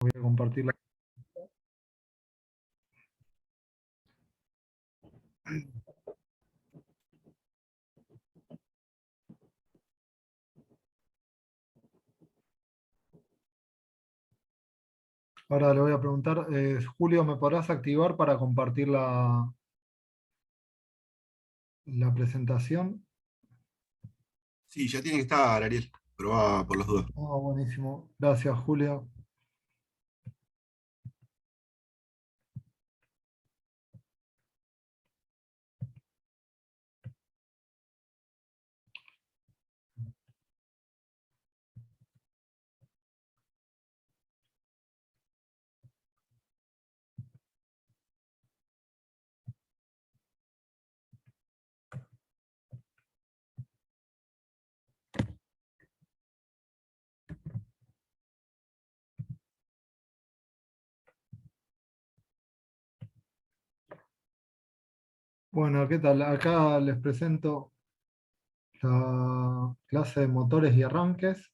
Voy a compartir la... Ahora le voy a preguntar, Julio, ¿me podrás activar para compartir la presentación? Sí, ya tiene que estar, Ariel. Probá por las dudas. Ah, buenísimo. Gracias, Julio. Bueno, ¿qué tal? Acá les presento la clase de motores y arranques.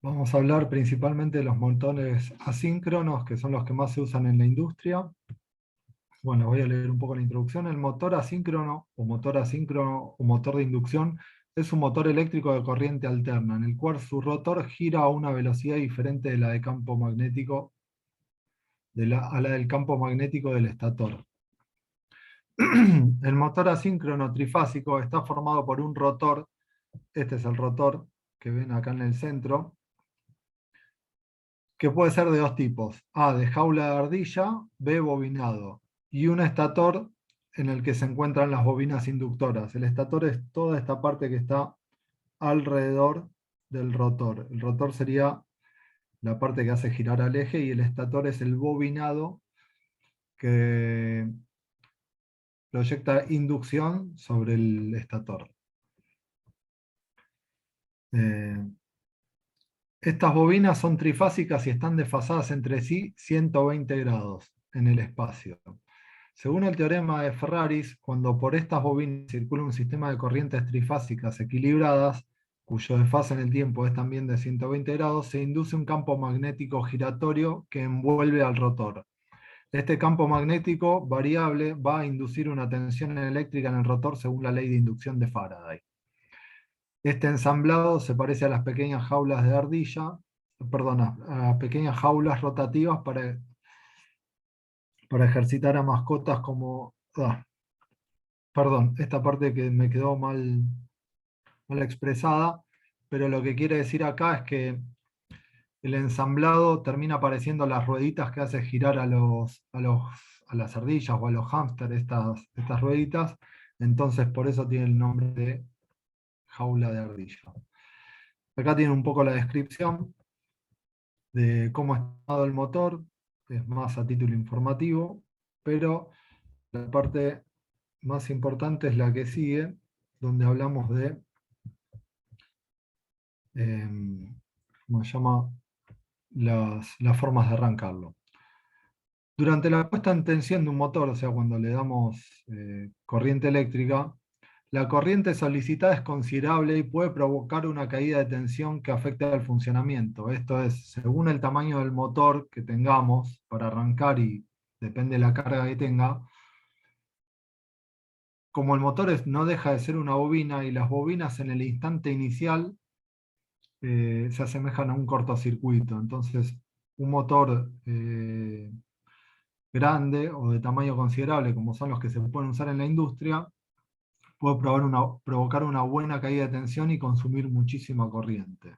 Vamos a hablar principalmente de los motores asíncronos, que son los que más se usan en la industria. Bueno, voy a leer un poco la introducción. El motor asíncrono o motor de inducción es un motor eléctrico de corriente alterna, en el cual su rotor gira a una velocidad diferente de la de campo magnético, a la del campo magnético del estator. El motor asíncrono trifásico está formado por un rotor, este es el rotor que ven acá en el centro, que puede ser de dos tipos: A, de jaula de ardilla; B, bobinado; y un estator en el que se encuentran las bobinas inductoras. El estator es toda esta parte que está alrededor del rotor. El rotor sería la parte que hace girar al eje, y el estator es el bobinado que proyecta inducción sobre el estator. Eh, Estas bobinas son trifásicas y están desfasadas entre sí 120 grados en el espacio. Según el teorema de Ferraris, cuando por estas bobinas circula un sistema de corrientes trifásicas equilibradas, cuyo desfase en el tiempo es también de 120 grados, se induce un campo magnético giratorio que envuelve al rotor. Este campo magnético variable va a inducir una tensión eléctrica en el rotor según la ley de inducción de Faraday. Este ensamblado se parece a las pequeñas jaulas de ardilla, perdona, a pequeñas jaulas rotativas para ejercitar a mascotas como... perdón, esta parte que me quedó mal expresada, pero lo que quiere decir acá es que el ensamblado termina pareciendo las rueditas que hace girar a las ardillas o a los hámsters, estas rueditas. Entonces por eso tiene el nombre de jaula de ardilla. Acá tiene un poco la descripción de cómo ha estado el motor, es más a título informativo, pero la parte más importante es la que sigue, donde hablamos de, ¿cómo se llama?, las formas de arrancarlo. Durante la puesta en tensión de un motor, o sea, cuando le damos corriente eléctrica, la corriente solicitada es considerable y puede provocar una caída de tensión que afecta al funcionamiento. Esto es, según el tamaño del motor que tengamos para arrancar y depende de la carga que tenga, como el motor no deja de ser una bobina, y las bobinas en el instante inicial se asemejan a un cortocircuito. Entonces, un motor grande o de tamaño considerable, como son los que se pueden usar en la industria, puede provocar una buena caída de tensión y consumir muchísima corriente.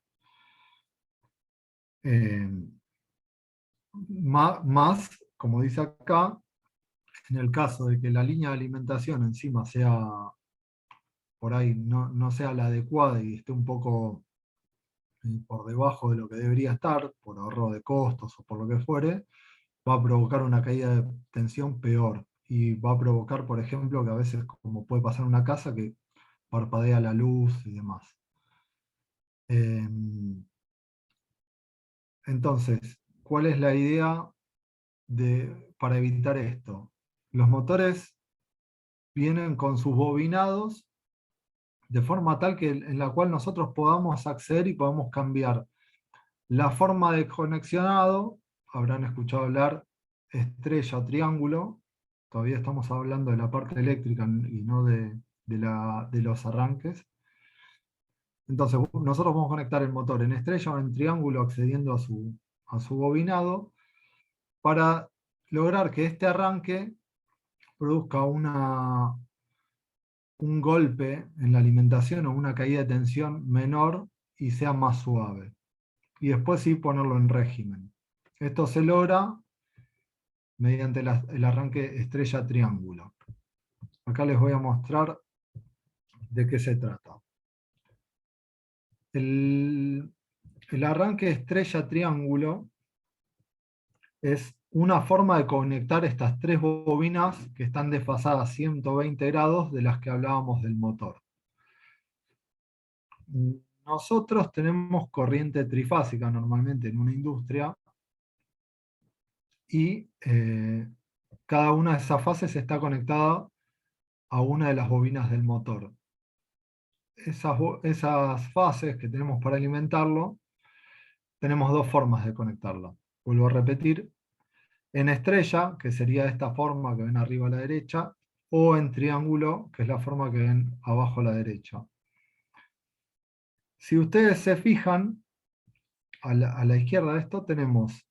Eh, más, como dice acá, en el caso de que la línea de alimentación encima sea, por ahí, no sea la adecuada y esté un poco por debajo de lo que debería estar, por ahorro de costos o por lo que fuere, va a provocar una caída de tensión peor. Y va a provocar, por ejemplo, que a veces, como puede pasar en una casa, que parpadea la luz y demás. Entonces, ¿cuál es la idea para evitar esto? Los motores vienen con sus bobinados de forma tal que en la cual nosotros podamos acceder y podamos cambiar la forma de conexionado. Habrán escuchado hablar estrella o triángulo. Todavía estamos hablando de la parte eléctrica y no de los arranques. Entonces nosotros vamos a conectar el motor en estrella o en triángulo accediendo a su bobinado para lograr que este arranque produzca un golpe en la alimentación o una caída de tensión menor y sea más suave. Y después sí ponerlo en régimen. Esto se logra mediante el arranque estrella-triángulo. Acá les voy a mostrar de qué se trata. El arranque estrella-triángulo es una forma de conectar estas tres bobinas que están desfasadas 120 grados de las que hablábamos del motor. Nosotros tenemos corriente trifásica normalmente en una industria y cada una de esas fases está conectada a una de las bobinas del motor. Esas fases que tenemos para alimentarlo, tenemos dos formas de conectarla. Vuelvo a repetir, en estrella, que sería esta forma que ven arriba a la derecha, o en triángulo, que es la forma que ven abajo a la derecha. Si ustedes se fijan, a la izquierda de esto tenemos,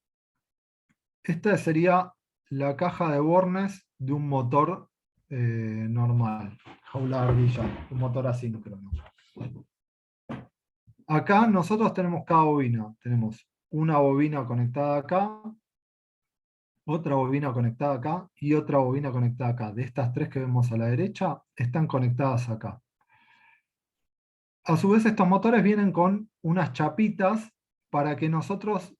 esta sería la caja de bornes de un motor normal, jaula de ardilla, un motor asíncrono. Acá nosotros tenemos cada bobina, tenemos una bobina conectada acá, otra bobina conectada acá y otra bobina conectada acá. De estas tres que vemos a la derecha, están conectadas acá. A su vez, estos motores vienen con unas chapitas para que nosotros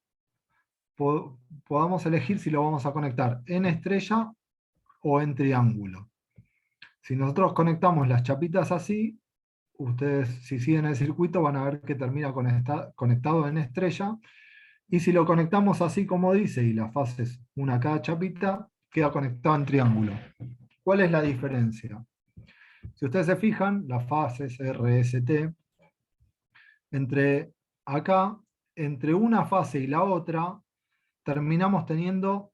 podamos elegir si lo vamos a conectar en estrella o en triángulo. Si nosotros conectamos las chapitas así, ustedes si siguen el circuito van a ver que termina conectado en estrella, y si lo conectamos así como dice, y las fases una a cada chapita, queda conectado en triángulo. ¿Cuál es la diferencia? Si ustedes se fijan, las fases RST, entre una fase y la otra, terminamos teniendo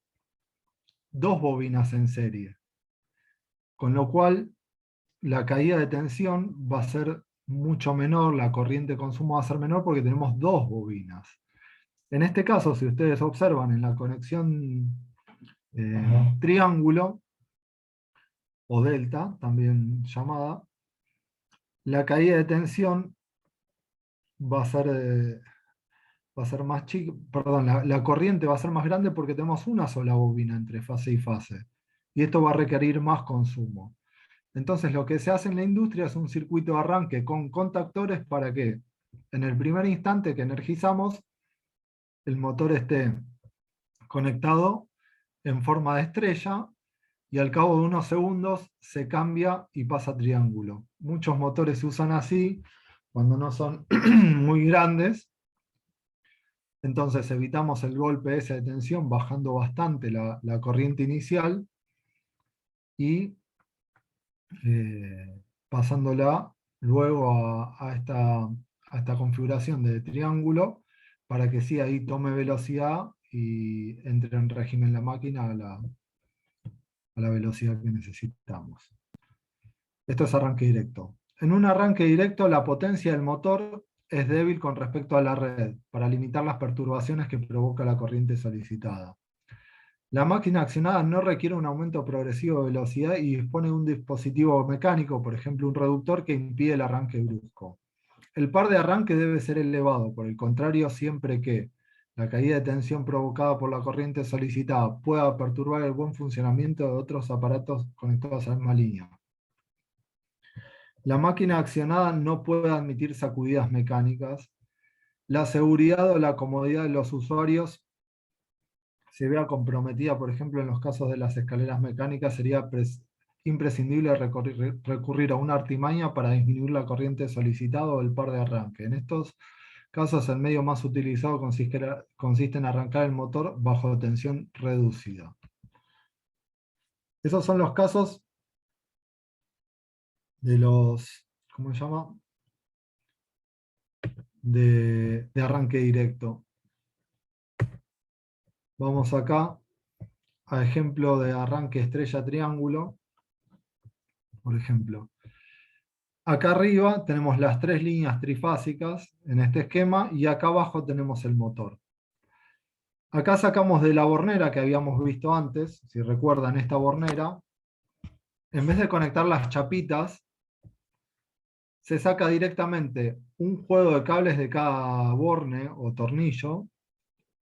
dos bobinas en serie. Con lo cual, la caída de tensión va a ser mucho menor, la corriente de consumo va a ser menor porque tenemos dos bobinas. En este caso, si ustedes observan en la conexión triángulo, o delta, también llamada, la caída de tensión va a ser más chica, perdón, la corriente va a ser más grande porque tenemos una sola bobina entre fase y fase. Y esto va a requerir más consumo. Entonces lo que se hace en la industria es un circuito de arranque con contactores para que en el primer instante que energizamos, el motor esté conectado en forma de estrella y al cabo de unos segundos se cambia y pasa a triángulo. Muchos motores se usan así cuando no son muy grandes. Entonces evitamos el golpe ese de tensión bajando bastante la corriente inicial y pasándola luego a esta configuración de triángulo para que sí ahí tome velocidad y entre en régimen la máquina a la velocidad que necesitamos. Esto es arranque directo. En un arranque directo la potencia del motor es débil con respecto a la red para limitar las perturbaciones que provoca la corriente solicitada. La máquina accionada no requiere un aumento progresivo de velocidad y dispone de un dispositivo mecánico, por ejemplo un reductor, que impide el arranque brusco. El par de arranque debe ser elevado, por el contrario, siempre que la caída de tensión provocada por la corriente solicitada pueda perturbar el buen funcionamiento de otros aparatos conectados a la misma línea. La máquina accionada no puede admitir sacudidas mecánicas. La seguridad o la comodidad de los usuarios se vea comprometida, por ejemplo, en los casos de las escaleras mecánicas, sería imprescindible recurrir a una artimaña para disminuir la corriente solicitada o el par de arranque. En estos casos, el medio más utilizado consiste en arrancar el motor bajo tensión reducida. Esos son los casos de los, ¿cómo se llama? de arranque directo. Vamos acá a ejemplo de arranque estrella triángulo, por ejemplo. Acá arriba tenemos las tres líneas trifásicas en este esquema y acá abajo tenemos el motor. Acá sacamos de la bornera que habíamos visto antes, si recuerdan esta bornera, en vez de conectar las chapitas, se saca directamente un juego de cables de cada borne o tornillo,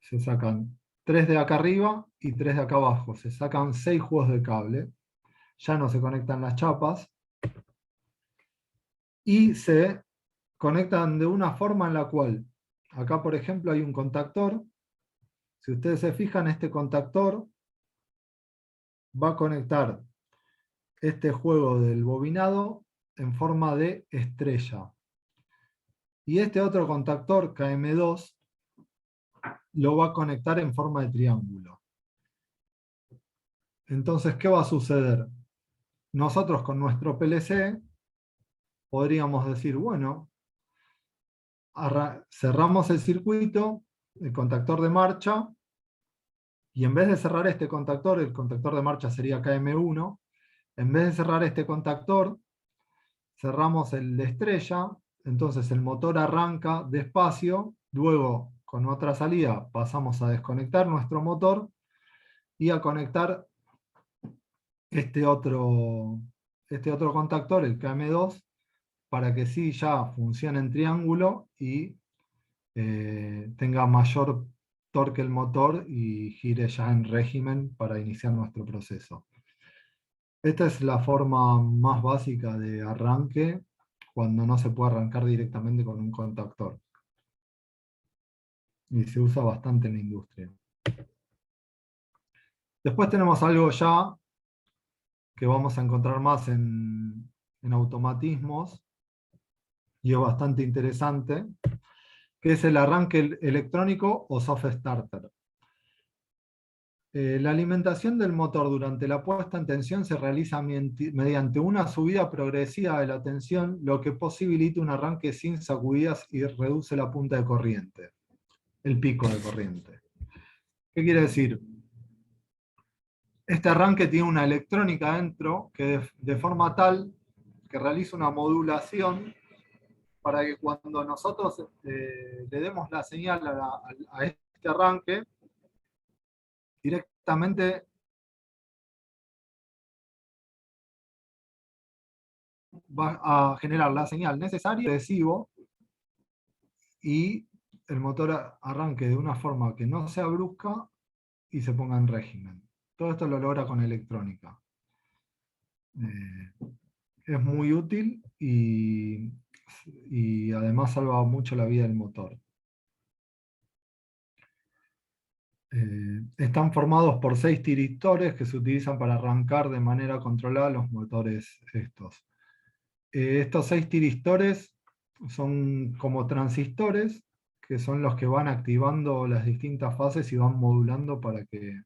se sacan 3 de acá arriba y 3 de acá abajo, se sacan 6 juegos de cable, ya no se conectan las chapas, y se conectan de una forma en la cual, acá por ejemplo hay un contactor, si ustedes se fijan, este contactor va a conectar este juego del bobinado en forma de estrella. Y este otro contactor, KM2, lo va a conectar en forma de triángulo. Entonces, ¿qué va a suceder? Nosotros con nuestro PLC podríamos decir, bueno, cerramos el circuito, el contactor de marcha, y en vez de cerrar este contactor, el contactor de marcha sería KM1, en vez de cerrar este contactor, cerramos el de estrella, entonces el motor arranca despacio, luego con otra salida pasamos a desconectar nuestro motor y a conectar este otro contactor, el KM2, para que sí ya funcione en triángulo y tenga mayor torque el motor y gire ya en régimen para iniciar nuestro proceso. Esta es la forma más básica de arranque cuando no se puede arrancar directamente con un contactor. Y se usa bastante en la industria. Después tenemos algo ya que vamos a encontrar más en automatismos, y es bastante interesante, que es el arranque electrónico o soft starter. La alimentación del motor durante la puesta en tensión se realiza mediante una subida progresiva de la tensión, lo que posibilita un arranque sin sacudidas y reduce la punta de corriente, el pico de corriente. ¿Qué quiere decir? Este arranque tiene una electrónica dentro que de forma tal que realiza una modulación para que cuando nosotros le demos la señal a este arranque, directamente va a generar la señal necesaria, recibo, y el motor arranque de una forma que no sea brusca y se ponga en régimen. Todo esto lo logra con electrónica. Es muy útil y además salva mucho la vida del motor. Están formados por 6 tiristores que se utilizan para arrancar de manera controlada los motores estos. Estos 6 tiristores son como transistores, que son los que van activando las distintas fases y van modulando para que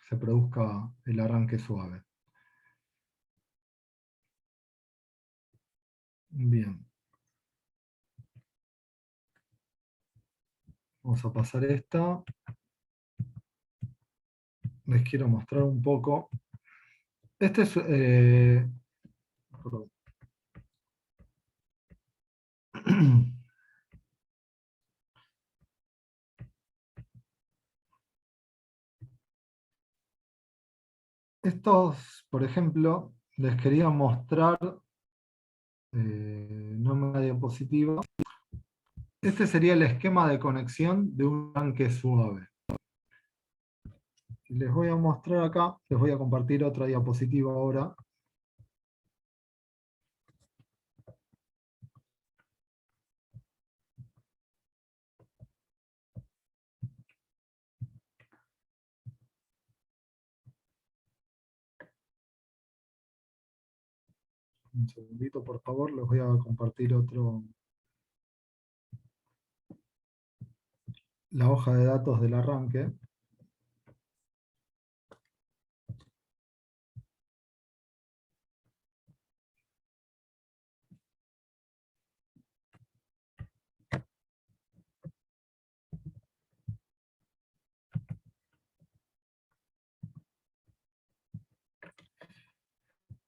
se produzca el arranque suave. Bien. Vamos a pasar esta. Les quiero mostrar un poco. Este es... perdón. Estos, por ejemplo, les quería mostrar, no una diapositiva. Este sería el esquema de conexión de un tanque suave. Les voy a mostrar acá, les voy a compartir otra diapositiva ahora. Un segundito, por favor, les voy a compartir la hoja de datos del arranque.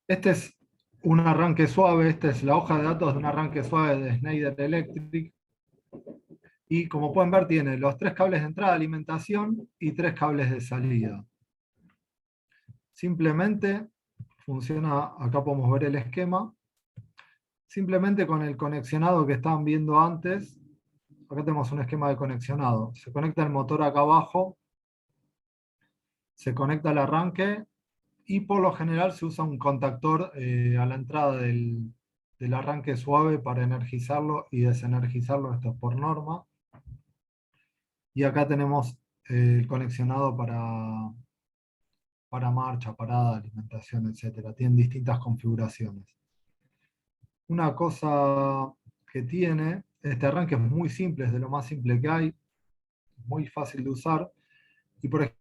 Este es un arranque suave, esta es la hoja de datos de un arranque suave de Schneider Electric. Y como pueden ver, tiene los 3 cables de entrada de alimentación y 3 cables de salida. Simplemente funciona, acá podemos ver el esquema, simplemente con el conexionado que estaban viendo antes. Acá tenemos un esquema de conexionado. Se conecta el motor acá abajo, se conecta el arranque y por lo general se usa un contactor a la entrada del arranque suave para energizarlo y desenergizarlo, esto es por norma. Y acá tenemos el conexionado para marcha, parada, alimentación, etc. Tienen distintas configuraciones. Una cosa que tiene, este arranque es muy simple, es de lo más simple que hay, muy fácil de usar. Y por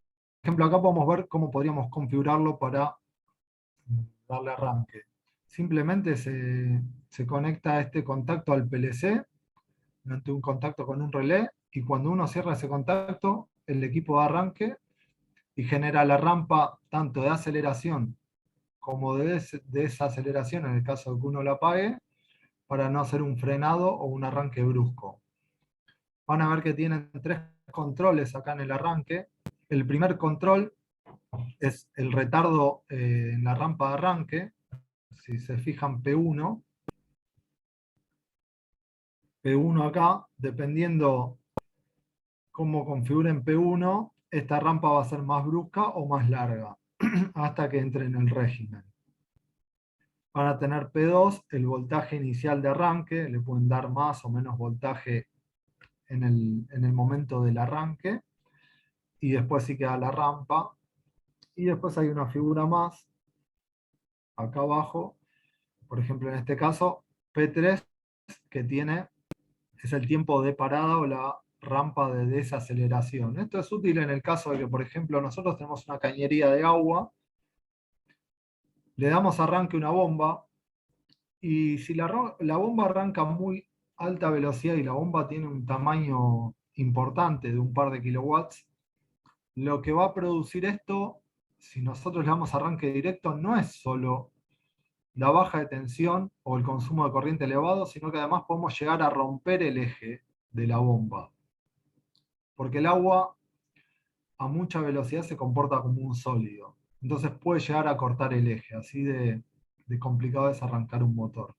ejemplo, acá podemos ver cómo podríamos configurarlo para darle arranque. Simplemente se conecta este contacto al PLC, mediante un contacto con un relé, y cuando uno cierra ese contacto, el equipo da arranque y genera la rampa tanto de aceleración como de desaceleración en el caso de que uno la apague, para no hacer un frenado o un arranque brusco. Van a ver que tienen 3 controles acá en el arranque. El primer control es el retardo en la rampa de arranque. Si se fijan, P1 acá, dependiendo cómo configuren P1, esta rampa va a ser más brusca o más larga, hasta que entre en el régimen. Van a tener P2, el voltaje inicial de arranque, le pueden dar más o menos voltaje en el momento del arranque, y después sí queda la rampa. Y después hay una figura más, acá abajo, por ejemplo en este caso, P3, que es el tiempo de parada o la rampa de desaceleración. Esto es útil en el caso de que, por ejemplo, nosotros tenemos una cañería de agua, le damos arranque a una bomba, y si la bomba arranca a muy alta velocidad y la bomba tiene un tamaño importante de un par de kilowatts, lo que va a producir esto, si nosotros le damos arranque directo, no es solo la baja de tensión o el consumo de corriente elevado, sino que además podemos llegar a romper el eje de la bomba. Porque el agua a mucha velocidad se comporta como un sólido. Entonces puede llegar a cortar el eje, así de complicado es arrancar un motor.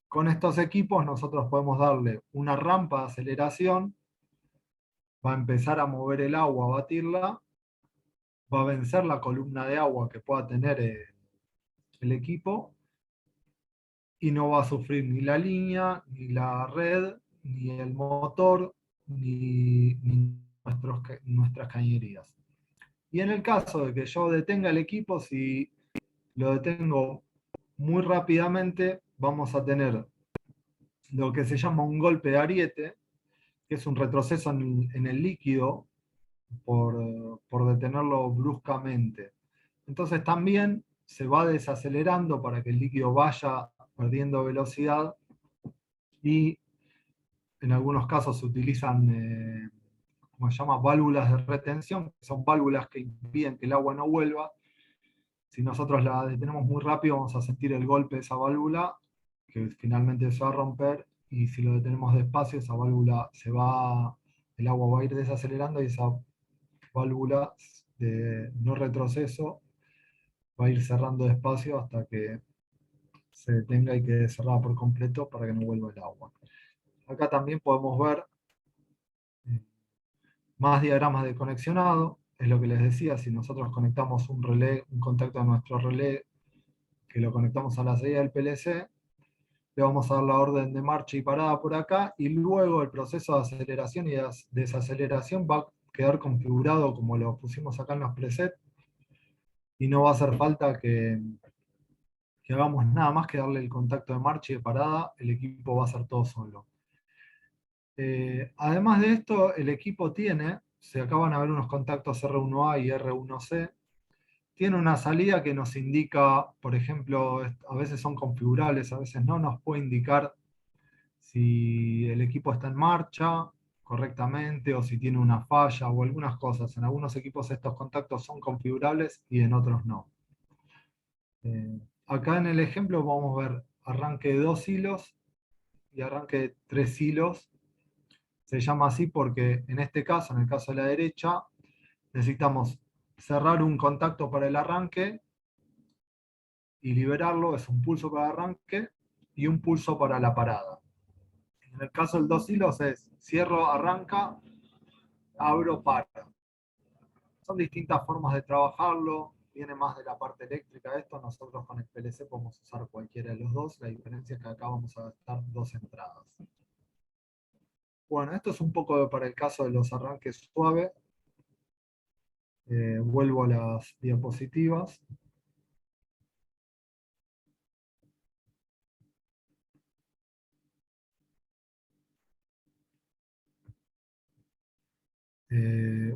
Con estos equipos nosotros podemos darle una rampa de aceleración, va a empezar a mover el agua, a batirla, va a vencer la columna de agua que pueda tener el equipo, y no va a sufrir ni la línea, ni la red, ni el motor, ni nuestras cañerías. Y en el caso de que yo detenga el equipo, si lo detengo muy rápidamente, vamos a tener lo que se llama un golpe de ariete, que es un retroceso en el líquido por detenerlo bruscamente. Entonces también se va desacelerando para que el líquido vaya perdiendo velocidad, y en algunos casos se utilizan, como se llama, válvulas de retención, que son válvulas que impiden que el agua no vuelva. Si nosotros la detenemos muy rápido, vamos a sentir el golpe de esa válvula, que finalmente se va a romper, y si lo detenemos despacio, esa válvula el agua va a ir desacelerando, y esa válvula de no retroceso va a ir cerrando despacio hasta que se detenga y quede cerrada por completo para que no vuelva el agua. Acá también podemos ver más diagramas de conexionado. Es lo que les decía, si nosotros conectamos un relé, un contacto a nuestro relé, que lo conectamos a la salida del PLC, le vamos a dar la orden de marcha y parada por acá, y luego el proceso de aceleración y desaceleración va a quedar configurado como lo pusimos acá en los presets, y no va a hacer falta que hagamos nada más que darle el contacto de marcha y de parada, el equipo va a hacer todo solo. Además de esto, el equipo se acaban de ver unos contactos R1A y R1C, tiene una salida que nos indica, por ejemplo, a veces son configurables, a veces no, nos puede indicar si el equipo está en marcha correctamente o si tiene una falla o algunas cosas. En algunos equipos estos contactos son configurables y en otros no. acá en el ejemplo vamos a ver arranque de 2 hilos y arranque de 3 hilos. Se llama así porque en este caso, en el caso de la derecha, necesitamos cerrar un contacto para el arranque y liberarlo, es un pulso para el arranque y un pulso para la parada. En el caso del 2 hilos es cierro, arranca, abro, para. Son distintas formas de trabajarlo, viene más de la parte eléctrica esto, nosotros con el PLC podemos usar cualquiera de los dos, la diferencia es que acá vamos a gastar 2 entradas. Bueno, esto es un poco para el caso de los arranques suaves. Vuelvo a las diapositivas.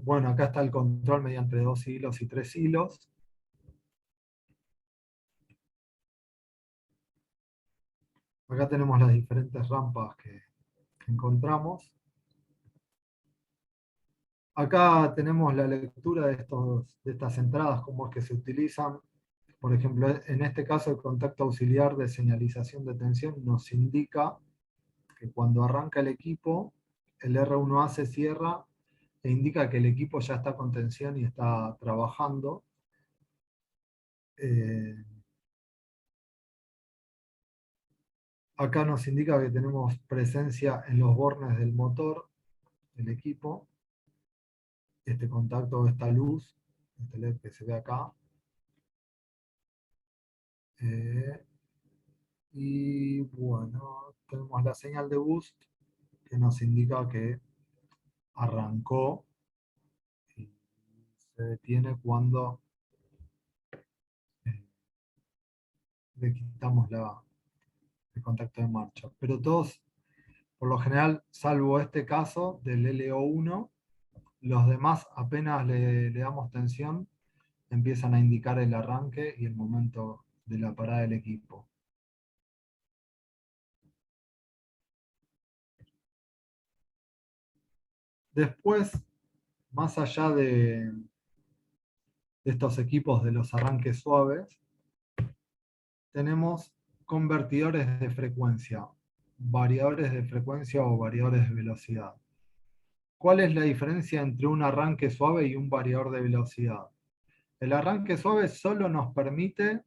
Bueno, acá está el control mediante 2 hilos y 3 hilos. Acá tenemos las diferentes rampas que encontramos. Acá tenemos la lectura de estas entradas, cómo es que se utilizan. Por ejemplo, en este caso el contacto auxiliar de señalización de tensión nos indica que cuando arranca el equipo, el R1A se cierra e indica que el equipo ya está con tensión y está trabajando. Eh, Acá nos indica que tenemos presencia en los bornes del motor del equipo. Este contacto, esta luz, este LED que se ve acá. Y bueno, tenemos la señal de boost que nos indica que arrancó y se detiene cuando eh, le quitamos el contacto de marcha. Pero todos, por lo general, salvo este caso del LO1, los demás apenas le damos tensión, empiezan a indicar el arranque y el momento de la parada del equipo. Después, más allá de estos equipos de los arranques suaves, tenemos convertidores de frecuencia, variadores de frecuencia o variadores de velocidad. ¿Cuál es la diferencia entre un arranque suave y un variador de velocidad? El arranque suave solo nos permite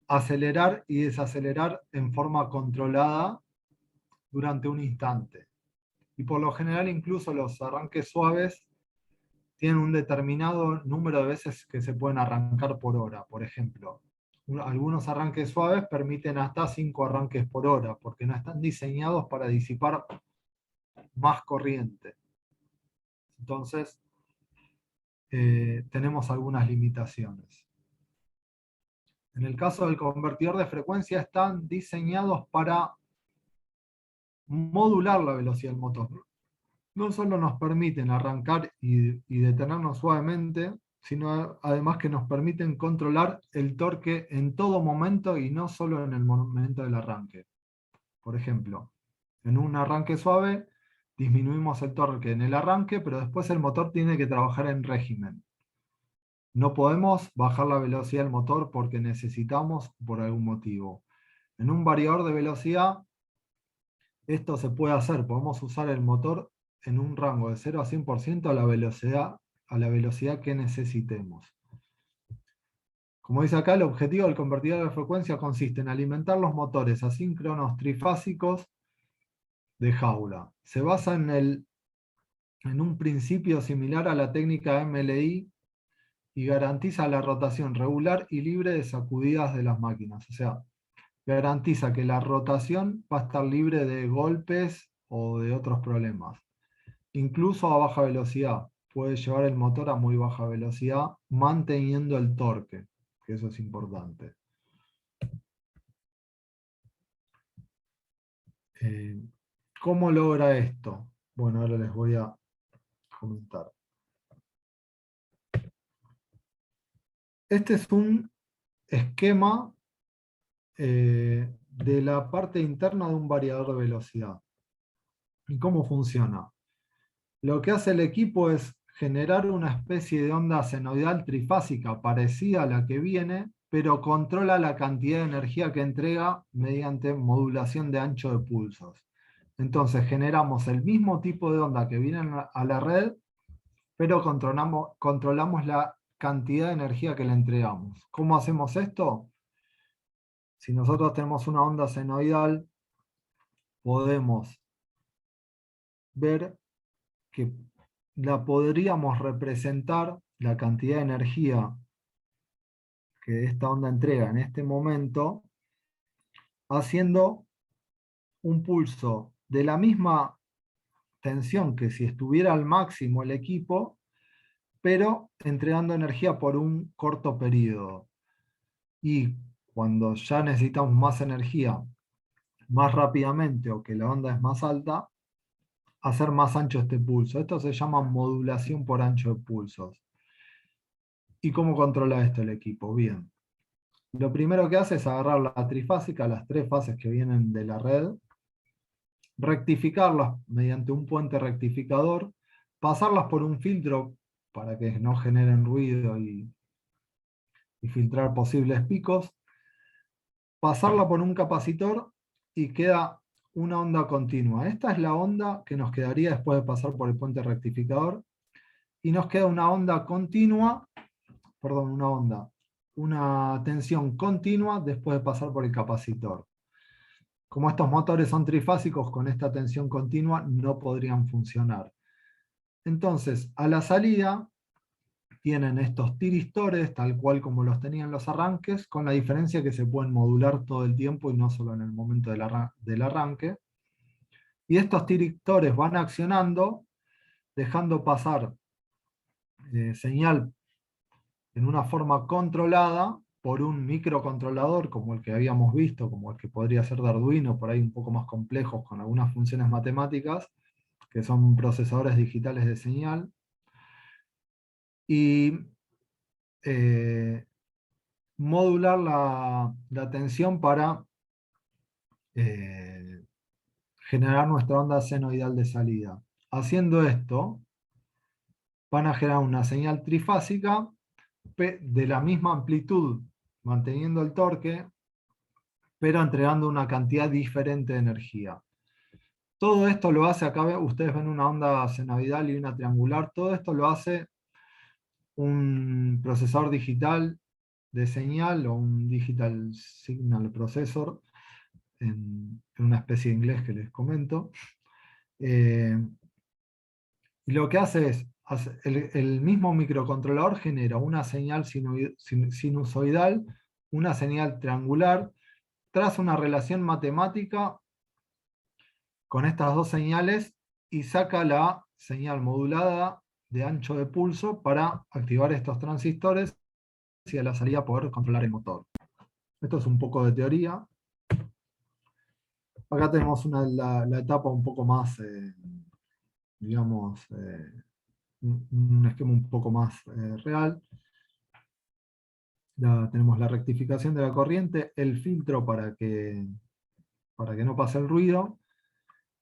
acelerar y desacelerar en forma controlada durante un instante. Y por lo general incluso los arranques suaves tienen un determinado número de veces que se pueden arrancar por hora. Por ejemplo, algunos arranques suaves permiten hasta 5 arranques por hora, porque no están diseñados para disipar más corriente. Entonces, tenemos algunas limitaciones. En el caso del convertidor de frecuencia, están diseñados para modular la velocidad del motor. No solo nos permiten arrancar y detenernos suavemente, sino además que nos permiten controlar el torque en todo momento y no solo en el momento del arranque. Por ejemplo, en un arranque suave disminuimos el torque en el arranque, pero después el motor tiene que trabajar en régimen. No podemos bajar la velocidad del motor porque necesitamos por algún motivo. En un variador de velocidad, esto se puede hacer. Podemos usar el motor en un rango de 0 a 100% a la velocidad que necesitemos. Como dice acá, el objetivo del convertidor de frecuencia consiste en alimentar los motores asíncronos trifásicos de jaula. Se basa en un principio similar a la técnica MLI y garantiza la rotación regular y libre de sacudidas de las máquinas. O sea, garantiza que la rotación va a estar libre de golpes o de otros problemas. Incluso a baja velocidad. Puede llevar el motor a muy baja velocidad manteniendo el torque, que eso es importante. ¿Cómo logra esto? Bueno, ahora les voy a comentar. Este es un esquema de la parte interna de un variador de velocidad. ¿Y cómo funciona? Lo que hace el equipo es generar una especie de onda senoidal trifásica parecida a la que viene, pero controla la cantidad de energía que entrega mediante modulación de ancho de pulsos. Entonces generamos el mismo tipo de onda que viene a la red, pero controlamos la cantidad de energía que le entregamos. ¿Cómo hacemos esto? Si nosotros tenemos una onda senoidal, podemos ver que la podríamos representar, la cantidad de energía que esta onda entrega en este momento, haciendo un pulso de la misma tensión que si estuviera al máximo el equipo, pero entregando energía por un corto periodo. Y cuando ya necesitamos más energía más rápidamente o que la onda es más alta, hacer más ancho este pulso. Esto se llama modulación por ancho de pulsos. ¿Y cómo controla esto el equipo? Bien. Lo primero que hace es agarrar la trifásica, las tres fases que vienen de la red, rectificarlas mediante un puente rectificador, pasarlas por un filtro para que no generen ruido y filtrar posibles picos, pasarla por un capacitor y queda una onda continua. Esta es la onda que nos quedaría después de pasar por el puente rectificador y nos queda una onda continua, perdón, una tensión continua después de pasar por el capacitor. Como estos motores son trifásicos, con esta tensión continua no podrían funcionar. Entonces, a la salida tienen estos tiristores, tal cual como los tenían los arranques, con la diferencia que se pueden modular todo el tiempo y no solo en el momento del arranque. Y estos tiristores van accionando, dejando pasar señal en una forma controlada por un microcontrolador como el que habíamos visto, como el que podría ser de Arduino, por ahí un poco más complejos con algunas funciones matemáticas, que son procesadores digitales de señal. Y modular la tensión para eh, generar nuestra onda senoidal de salida. Haciendo esto, van a generar una señal trifásica de la misma amplitud, manteniendo el torque, pero entregando una cantidad diferente de energía. Todo esto lo hace, acá ustedes ven una onda senoidal y una triangular, todo esto lo hace un procesador digital de señal o un digital signal processor, en una especie de inglés que les comento. Y lo que hace es, el mismo microcontrolador genera una señal sinusoidal, una señal triangular, traza una relación matemática con estas dos señales y saca la señal modulada de ancho de pulso para activar estos transistores y a la salida poder controlar el motor. Esto es un poco de teoría. Acá tenemos la etapa un poco más, digamos, un esquema un poco más real. Tenemos la rectificación de la corriente, el filtro para que no pase el ruido.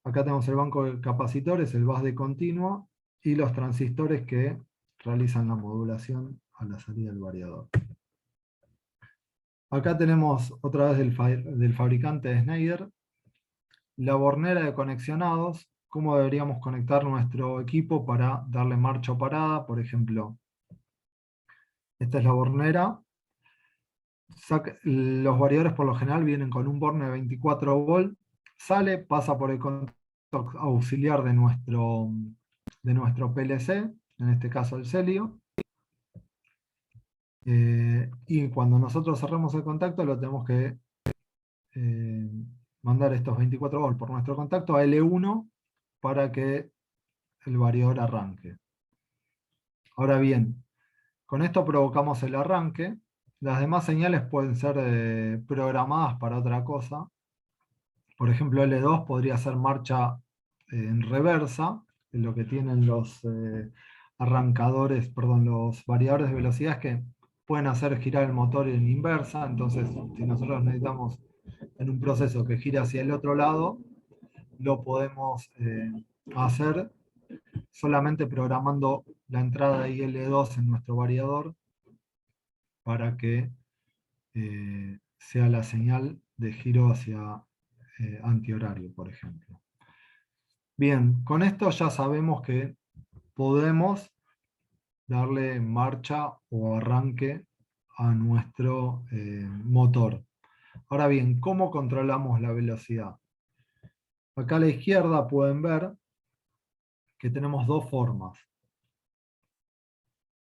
Acá tenemos el banco de capacitores, el bus de continua y los transistores que realizan la modulación a la salida del variador. Acá tenemos otra vez del fabricante de Schneider, la bornera de conexionados, cómo deberíamos conectar nuestro equipo para darle marcha o parada. Por ejemplo, esta es la bornera. Los variadores por lo general vienen con un borne de 24 volt, sale, pasa por el contacto auxiliar de nuestro PLC, en este caso el Celio, y cuando nosotros cerramos el contacto lo tenemos que mandar estos 24 volts por nuestro contacto a L1 para que el variador arranque. Ahora bien, con esto provocamos el arranque. Las demás señales pueden ser programadas para otra cosa. Por ejemplo, L2 podría ser marcha en reversa, en lo que tienen los arrancadores, perdón, los variadores de velocidad que pueden hacer girar el motor en inversa. Entonces, si nosotros necesitamos en un proceso que gire hacia el otro lado, lo podemos hacer solamente programando la entrada IL2 en nuestro variador para que sea la señal de giro hacia antihorario, por ejemplo. Bien, con esto ya sabemos que podemos darle marcha o arranque a nuestro motor. Ahora bien, ¿cómo controlamos la velocidad? Acá a la izquierda pueden ver que tenemos dos formas.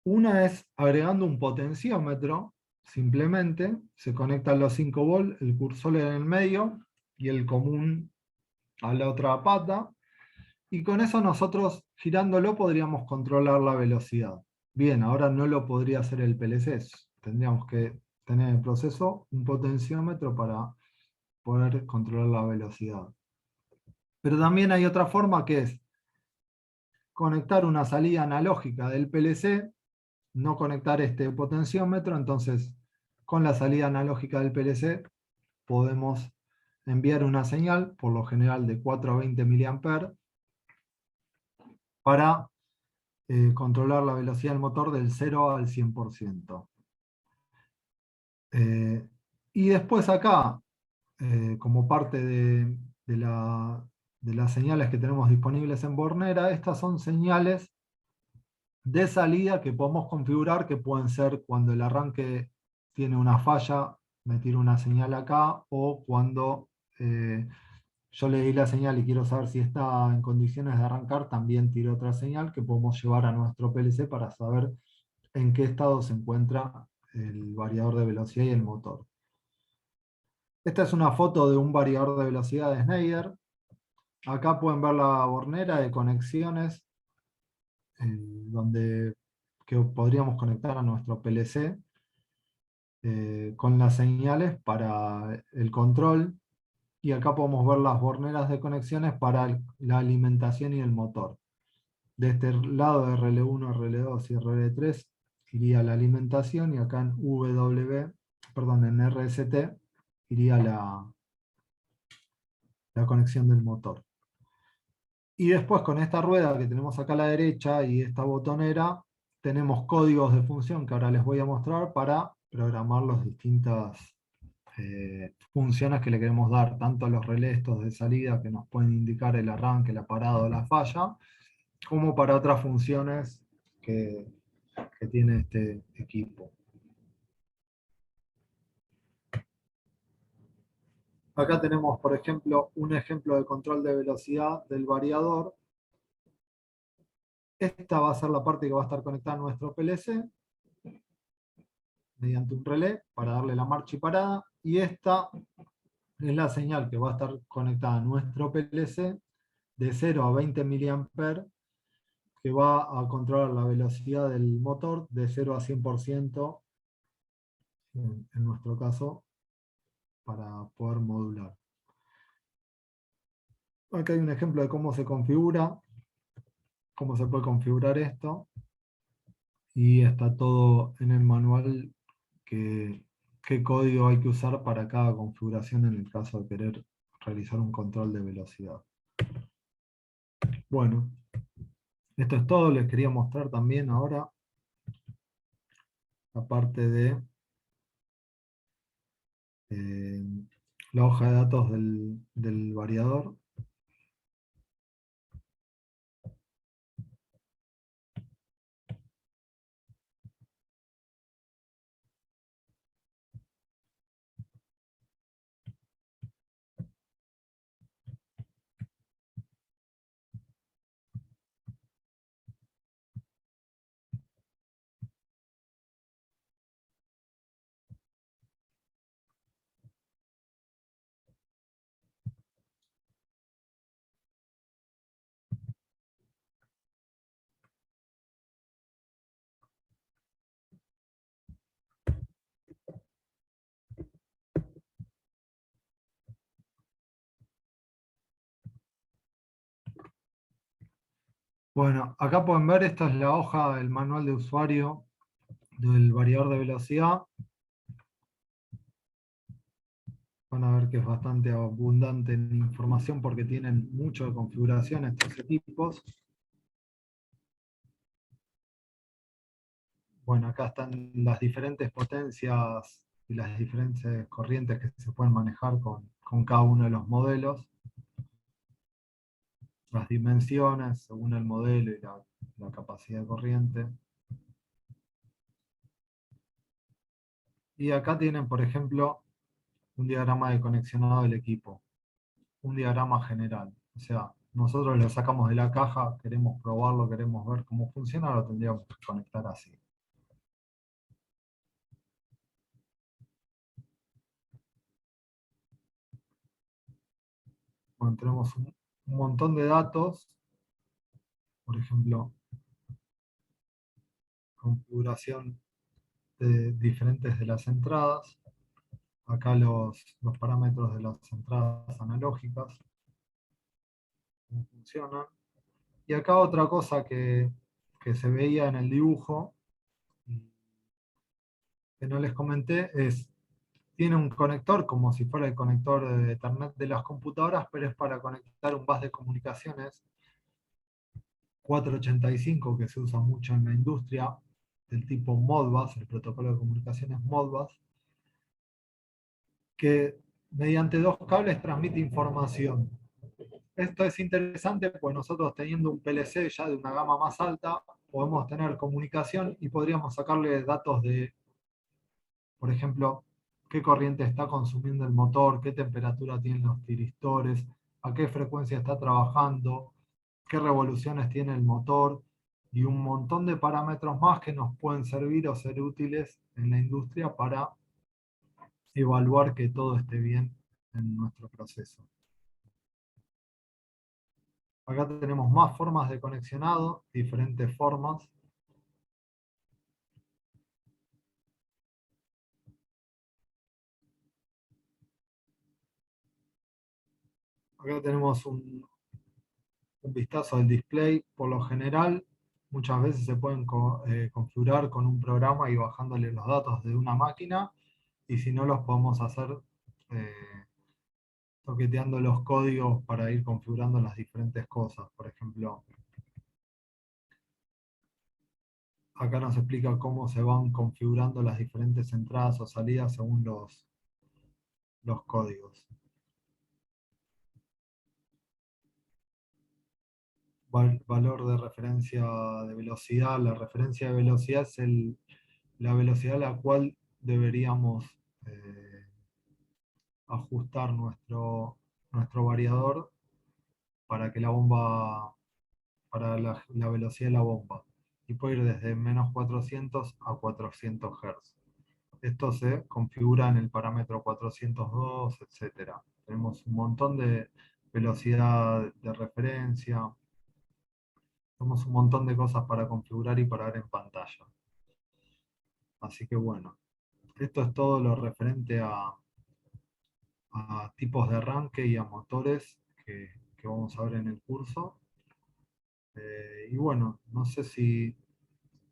Una es agregando un potenciómetro, simplemente se conectan los 5 volts, el cursor en el medio y el común a la otra pata, y con eso nosotros girándolo podríamos controlar la velocidad. Bien, ahora no lo podría hacer el PLC, tendríamos que tener en el proceso un potenciómetro para poder controlar la velocidad. Pero también hay otra forma que es conectar una salida analógica del PLC, no conectar este potenciómetro, entonces con la salida analógica del PLC podemos enviar una señal, por lo general de 4 a 20 mA, para controlar la velocidad del motor del 0 al 100%. Y después acá, como parte de las señales que tenemos disponibles en Bornera, estas son señales de salida que podemos configurar, que pueden ser cuando el arranque tiene una falla, me tiro una señal acá, o cuando yo le di la señal y quiero saber si está en condiciones de arrancar, también tiro otra señal que podemos llevar a nuestro PLC para saber en qué estado se encuentra el variador de velocidad y el motor. Esta es una foto de un variador de velocidad de Schneider. Acá pueden ver la bornera de conexiones que podríamos conectar a nuestro PLC con las señales para el control. Y acá podemos ver las borneras de conexiones para la alimentación y el motor. De este lado de RL1, RL2 y RL3 iría la alimentación, y acá en en RST iría la conexión del motor. Y después con esta rueda que tenemos acá a la derecha y esta botonera, tenemos códigos de función que ahora les voy a mostrar para programar las distintas funciones que le queremos dar, tanto a los relés estos de salida que nos pueden indicar el arranque, la parada o la falla, como para otras funciones que tiene este equipo. Acá tenemos, por ejemplo, un ejemplo de control de velocidad del variador. Esta va a ser la parte que va a estar conectada a nuestro PLC mediante un relé para darle la marcha y parada. Y esta es la señal que va a estar conectada a nuestro PLC de 0 a 20 mA, que va a controlar la velocidad del motor de 0 a 100%, en nuestro caso, para poder modular. Acá hay un ejemplo de cómo se configura, cómo se puede configurar esto, y está todo en el manual qué código hay que usar para cada configuración en el caso de querer realizar un control de velocidad. Bueno, esto es todo. Les quería mostrar también ahora la parte de la hoja de datos del variador. Bueno, acá pueden ver, esta es la hoja del manual de usuario del variador de velocidad. Van a ver que es bastante abundante en información porque tienen mucho de configuración estos equipos. Bueno, acá están las diferentes potencias y las diferentes corrientes que se pueden manejar con cada uno de los modelos, las dimensiones según el modelo y la capacidad de corriente. Y acá tienen, por ejemplo, un diagrama de conexionado del equipo, un diagrama general. O sea, nosotros lo sacamos de la caja, queremos probarlo, queremos ver cómo funciona, lo tendríamos que conectar así. Bueno, tenemos un montón de datos, por ejemplo, configuración de diferentes de las entradas. Acá los parámetros de las entradas analógicas, cómo funcionan. Y acá otra cosa que se veía en el dibujo, que no les comenté, tiene un conector como si fuera el conector de Ethernet de las computadoras, pero es para conectar un bus de comunicaciones 485 que se usa mucho en la industria, del tipo Modbus, el protocolo de comunicaciones Modbus, que mediante dos cables transmite información. Esto es interesante porque nosotros teniendo un PLC ya de una gama más alta, podemos tener comunicación y podríamos sacarle datos de, por ejemplo, qué corriente está consumiendo el motor, qué temperatura tienen los tiristores, a qué frecuencia está trabajando, qué revoluciones tiene el motor y un montón de parámetros más que nos pueden servir o ser útiles en la industria para evaluar que todo esté bien en nuestro proceso. Acá tenemos más formas de conexionado, diferentes formas. Acá tenemos un vistazo del display. Por lo general, muchas veces se pueden configurar con un programa y bajándole los datos de una máquina, y si no, los podemos hacer eh, toqueteando los códigos para ir configurando las diferentes cosas. Por ejemplo, acá nos explica cómo se van configurando las diferentes entradas o salidas según los códigos. Valor de referencia de velocidad. La referencia de velocidad es la velocidad a la cual deberíamos ajustar nuestro variador para que la bomba, para la velocidad de la bomba. Y puede ir desde menos 400 a 400 Hz. Esto se configura en el parámetro 402, etc. Tenemos un montón de velocidad de referencia. Tenemos un montón de cosas para configurar y para ver en pantalla. Así que bueno, esto es todo lo referente a tipos de arranque y a motores que vamos a ver en el curso. Y bueno, no sé si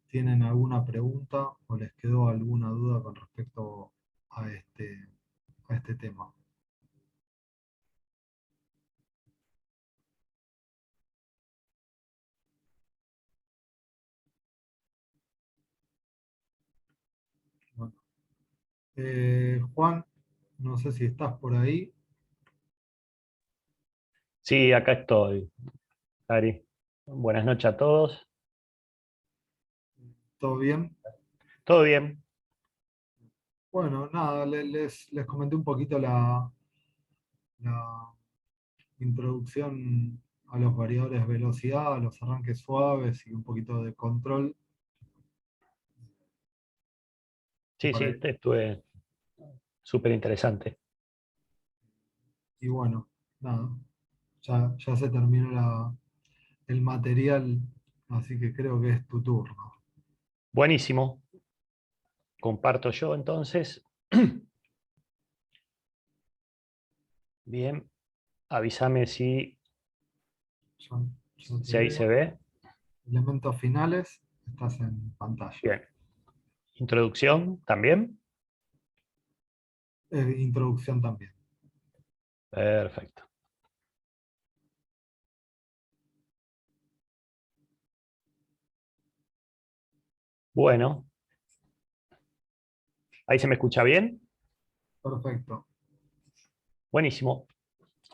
tienen alguna pregunta o les quedó alguna duda con respecto a este tema. Bueno, Juan, no sé si estás por ahí. Sí, acá estoy, Ari. Buenas noches a todos. ¿Todo bien? ¿Todo bien? Bueno, nada, les comenté un poquito la introducción a los variadores de velocidad, a los arranques suaves y un poquito de control. Sí, Para- estuve súper interesante. y bueno, nada, ya se terminó el material, así que creo que es tu turno. Buenísimo. Comparto yo entonces. Bien, avísame Ya, ya te si ahí se veo. ve. Elementos finales, estás en pantalla. Bien. Introducción también. Introducción también. Perfecto. Bueno, ¿ahí se me escucha bien? Perfecto. Buenísimo.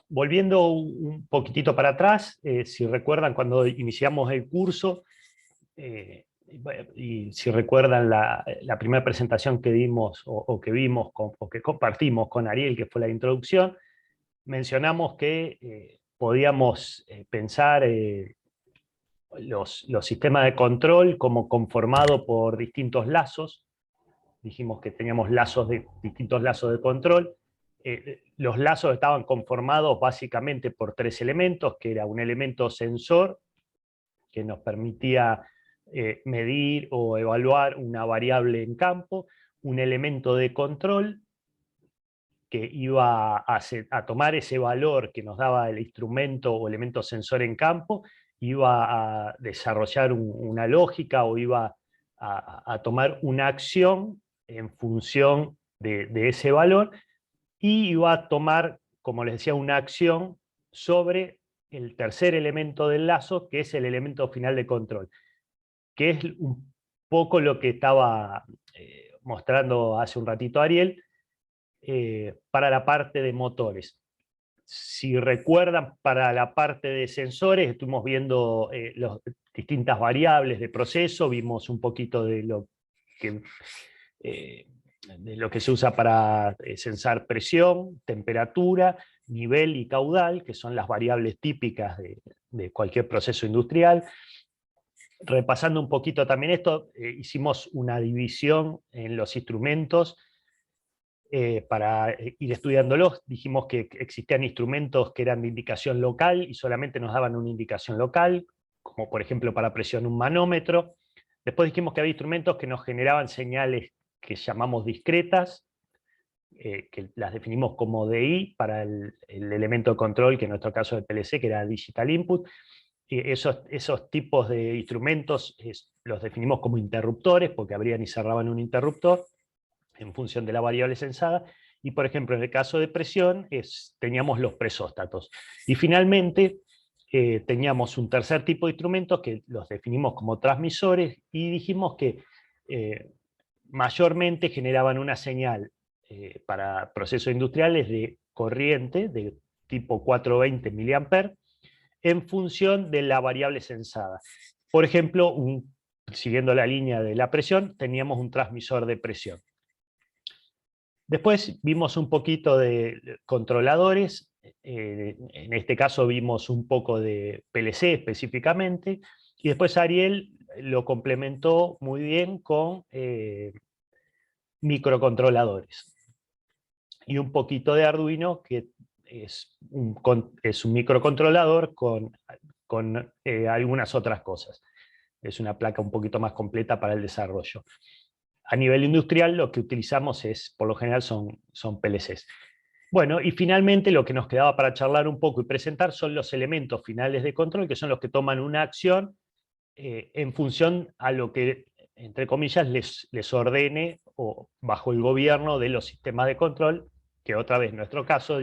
Volviendo un poquitito para atrás, si recuerdan cuando iniciamos el curso, y si recuerdan la primera presentación que dimos o que vimos o que compartimos con Ariel, que fue la introducción, mencionamos que podíamos pensar los sistemas de control como conformado por distintos lazos. Dijimos que teníamos distintos lazos de control. Los lazos estaban conformados básicamente por tres elementos, que era un elemento sensor, que nos permitía medir o evaluar una variable en campo, un elemento de control, que iba a tomar ese valor que nos daba el instrumento o elemento sensor en campo, iba a desarrollar una lógica o iba a tomar una acción en función de ese valor, y iba a tomar, como les decía, una acción sobre el tercer elemento del lazo, que es el elemento final de control, que es un poco lo que estaba mostrando hace un ratito Ariel, para la parte de motores. Si recuerdan, para la parte de sensores estuvimos viendo las distintas variables de proceso, vimos un poquito de lo que se usa para sensar presión, temperatura, nivel y caudal, que son las variables típicas de cualquier proceso industrial. Repasando un poquito también esto, hicimos una división en los instrumentos para ir estudiándolos. Dijimos que existían instrumentos que eran de indicación local y solamente nos daban una indicación local, como por ejemplo para presión un manómetro. Después dijimos que había instrumentos que nos generaban señales que llamamos discretas, que las definimos como DI para el elemento de control, que en nuestro caso es el PLC, que era Digital Input. Esos tipos de instrumentos los definimos como interruptores, porque abrían y cerraban un interruptor en función de la variable sensada. Y por ejemplo, en el caso de presión, teníamos los presóstatos. Y finalmente, teníamos un tercer tipo de instrumentos que los definimos como transmisores, y dijimos que mayormente generaban una señal para procesos industriales de corriente de tipo 420 mA en función de la variable sensada. Por ejemplo, siguiendo la línea de la presión, teníamos un transmisor de presión. Después vimos un poquito de controladores, en este caso vimos un poco de PLC específicamente, y después Ariel lo complementó muy bien con microcontroladores. Y un poquito de Arduino, que es un microcontrolador con algunas otras cosas. Es una placa un poquito más completa para el desarrollo. A nivel industrial lo que utilizamos por lo general son PLCs. Bueno, y finalmente lo que nos quedaba para charlar un poco y presentar son los elementos finales de control, que son los que toman una acción en función a lo que, entre comillas, les ordene o bajo el gobierno de los sistemas de control, que otra vez en nuestro caso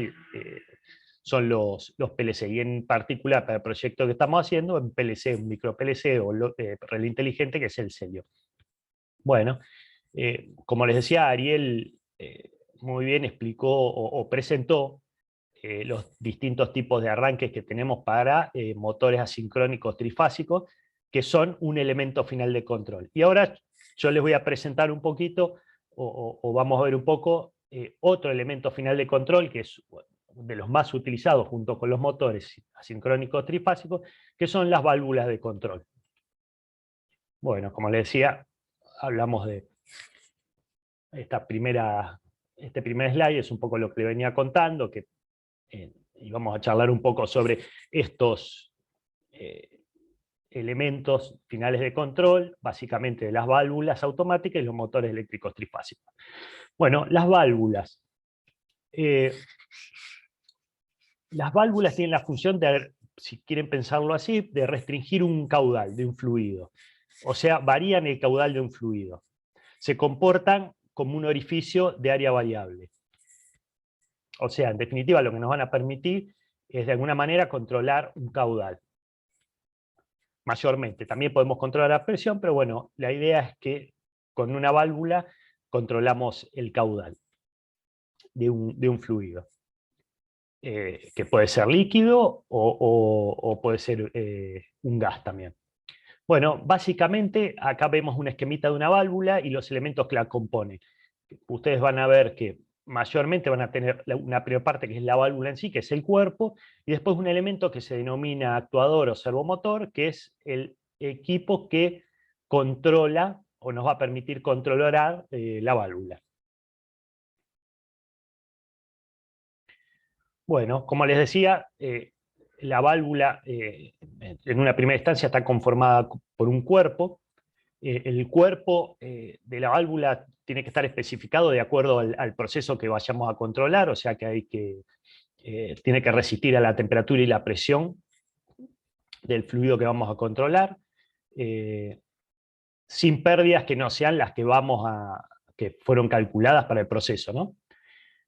son los PLC, y en particular para el proyecto que estamos haciendo, en PLC, un micro PLC o relé inteligente, que es el Celio. Bueno, como les decía, Ariel muy bien explicó o presentó los distintos tipos de arranques que tenemos para motores asincrónicos trifásicos, que son un elemento final de control. Y ahora yo les voy a presentar un poquito, o vamos a ver un poco, otro elemento final de control, que es de los más utilizados junto con los motores asincrónicos trifásicos, que son las válvulas de control. Bueno, como les decía, hablamos de este primer slide, es un poco lo que le venía contando, y vamos a charlar un poco sobre estos elementos finales de control, básicamente de las válvulas automáticas y los motores eléctricos trifásicos. Bueno, las válvulas. Las válvulas tienen la función de, si quieren pensarlo así, de restringir un caudal de un fluido. O sea, varían el caudal de un fluido. Se comportan como un orificio de área variable. O sea, en definitiva, lo que nos van a permitir es de alguna manera controlar un caudal. Mayormente. También podemos controlar la presión, pero bueno, la idea es que con una válvula controlamos el caudal. de un fluido, que puede ser líquido o puede ser un gas también. Bueno, básicamente acá vemos un esquemita de una válvula y los elementos que la componen. Ustedes van a ver que mayormente van a tener una primera parte que es la válvula en sí, que es el cuerpo, y después un elemento que se denomina actuador o servomotor, que es el equipo que controla o nos va a permitir controlar la válvula. Bueno, como les decía, la válvula en una primera instancia está conformada por un cuerpo. El cuerpo de la válvula tiene que estar especificado de acuerdo al proceso que vayamos a controlar, o sea que tiene que resistir a la temperatura y la presión del fluido que vamos a controlar, sin pérdidas que no sean las que fueron calculadas para el proceso, ¿no?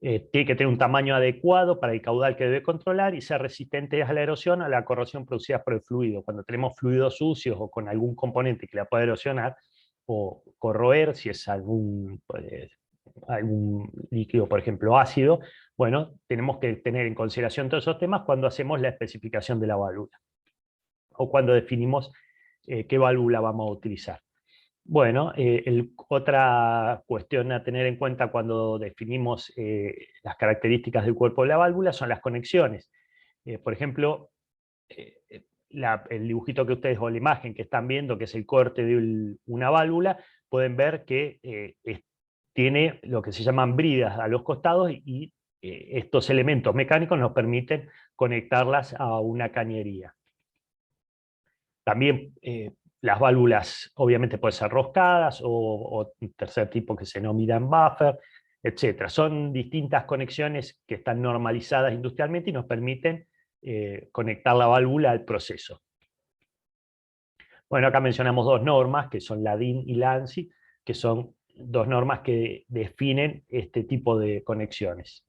Tiene que tener un tamaño adecuado para el caudal que debe controlar y ser resistente a la erosión, a la corrosión producida por el fluido. Cuando tenemos fluidos sucios o con algún componente que la pueda erosionar o corroer, si es algún líquido, por ejemplo, ácido, bueno, tenemos que tener en consideración todos esos temas cuando hacemos la especificación de la válvula o cuando definimos qué válvula vamos a utilizar. Bueno, otra cuestión a tener en cuenta cuando definimos las características del cuerpo de la válvula son las conexiones. Por ejemplo, el dibujito que ustedes, o la imagen que están viendo, que es el corte de una válvula, pueden ver que tiene lo que se llaman bridas a los costados y estos elementos mecánicos nos permiten conectarlas a una cañería. También las válvulas obviamente pueden ser roscadas o un tercer tipo que se denomina buffer, etc. Son distintas conexiones que están normalizadas industrialmente y nos permiten conectar la válvula al proceso. Bueno, acá mencionamos dos normas, que son la DIN y la ANSI, que son dos normas que definen este tipo de conexiones.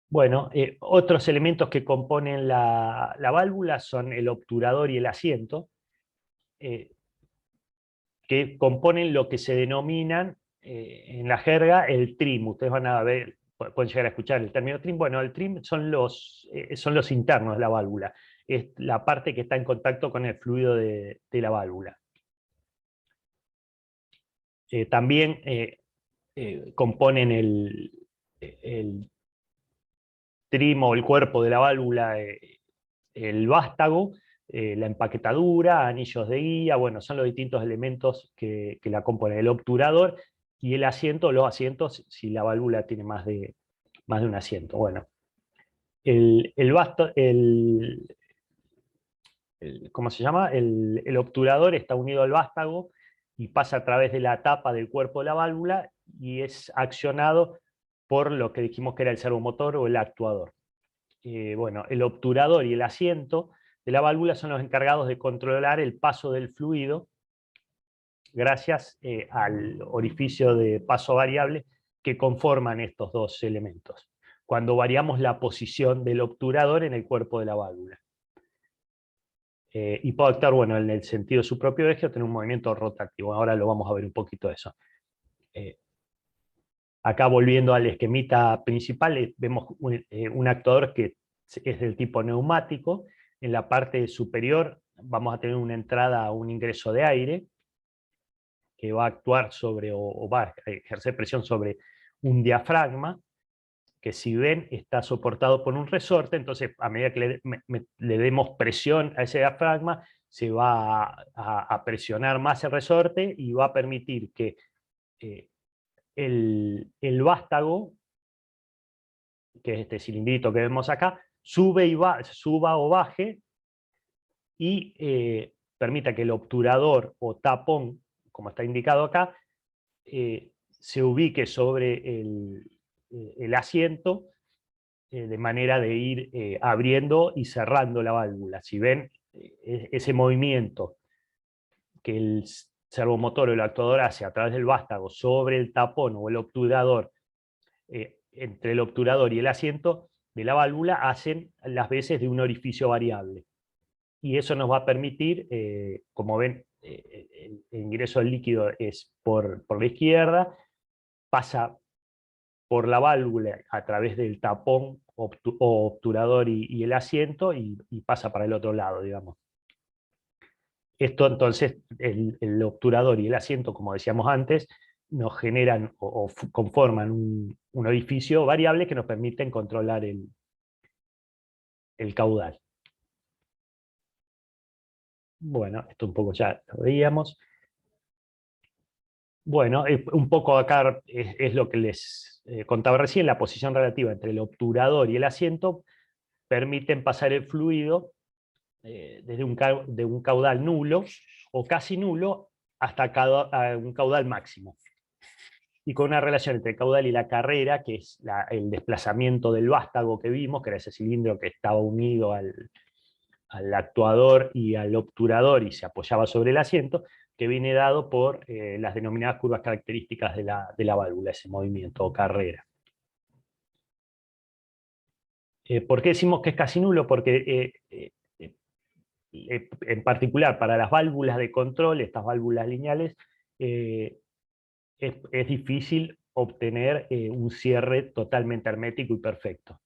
Bueno, otros elementos que componen la válvula son el obturador y el asiento, que componen lo que se denominan en la jerga el trim. Ustedes van a ver, pueden llegar a escuchar el término trim. Bueno, el trim son los internos de la válvula, es la parte que está en contacto con el fluido de la válvula. También componen el trim o el cuerpo de la válvula, el vástago, la empaquetadura, anillos de guía, bueno, son los distintos elementos que la componen, el obturador y el asiento, los asientos, si la válvula tiene más de un asiento. Bueno, ¿cómo se llama? El obturador está unido al vástago y pasa a través de la tapa del cuerpo de la válvula y es accionado por lo que dijimos que era el servomotor o el actuador. Bueno, el obturador y el asiento de la válvula son los encargados de controlar el paso del fluido gracias al orificio de paso variable que conforman estos dos elementos, cuando variamos la posición del obturador en el cuerpo de la válvula. Y puede actuar, bueno, en el sentido de su propio eje o tener un movimiento rotativo. Ahora lo vamos a ver un poquito de eso. Acá volviendo al esquemita principal, vemos un actuador que es del tipo neumático. En la parte superior vamos a tener una entrada, un ingreso de aire, que va a actuar sobre o va a ejercer presión sobre un diafragma, que si ven está soportado por un resorte, entonces a medida que le demos presión a ese diafragma, se va a presionar más el resorte y va a permitir que el vástago, que es este cilindrito que vemos acá, suba o baje y permita que el obturador o tapón, como está indicado acá, se ubique sobre el asiento de manera de ir abriendo y cerrando la válvula. Si ven ese movimiento que el servomotor o el actuador hace a través del vástago sobre el tapón o el obturador, entre el obturador y el asiento de la válvula, hacen las veces de un orificio variable. Y eso nos va a permitir, como ven, el ingreso del líquido es por la izquierda, pasa por la válvula a través del tapón o obturador y el asiento y pasa para el otro lado, digamos. Esto entonces, el obturador y el asiento, como decíamos antes, nos generan o conforman un orificio variable que nos permiten controlar el caudal. Bueno, esto un poco ya lo veíamos. Bueno, un poco acá es lo que les contaba recién, la posición relativa entre el obturador y el asiento permiten pasar el fluido desde de un caudal nulo o casi nulo hasta un caudal máximo. Y con una relación entre el caudal y la carrera, que es el desplazamiento del vástago que vimos, que era ese cilindro que estaba unido al actuador y al obturador y se apoyaba sobre el asiento, que viene dado por las denominadas curvas características de la válvula, ese movimiento o carrera. ¿Por qué decimos que es casi nulo? Porque en particular para las válvulas de control, estas válvulas lineales, es difícil obtener un cierre totalmente hermético y perfecto.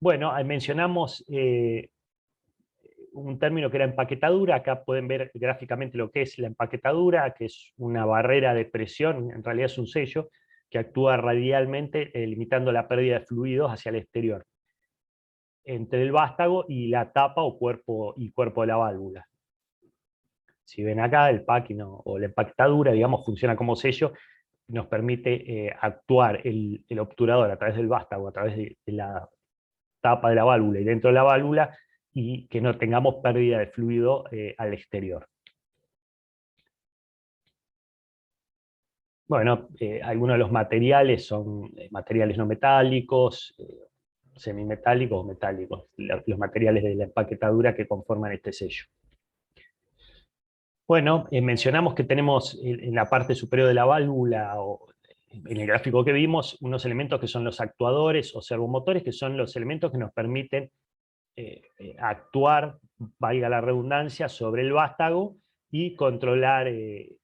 Bueno, mencionamos un término que era empaquetadura. Acá pueden ver gráficamente lo que es la empaquetadura, que es una barrera de presión, en realidad es un sello, que actúa radialmente limitando la pérdida de fluidos hacia el exterior, entre el vástago y la tapa o cuerpo de la válvula. Si ven acá, el packing o la empaquetadura, digamos, funciona como sello, nos permite actuar el obturador a través del vástago, a través de la tapa de la válvula y dentro de la válvula, y que no tengamos pérdida de fluido al exterior. Bueno, algunos de los materiales son materiales no metálicos, semimetálicos o metálicos, los materiales de la empaquetadura que conforman este sello. Bueno, mencionamos que tenemos en la parte superior de la válvula, o en el gráfico que vimos, unos elementos que son los actuadores o servomotores, que son los elementos que nos permiten actuar, valga la redundancia, sobre el vástago y controlar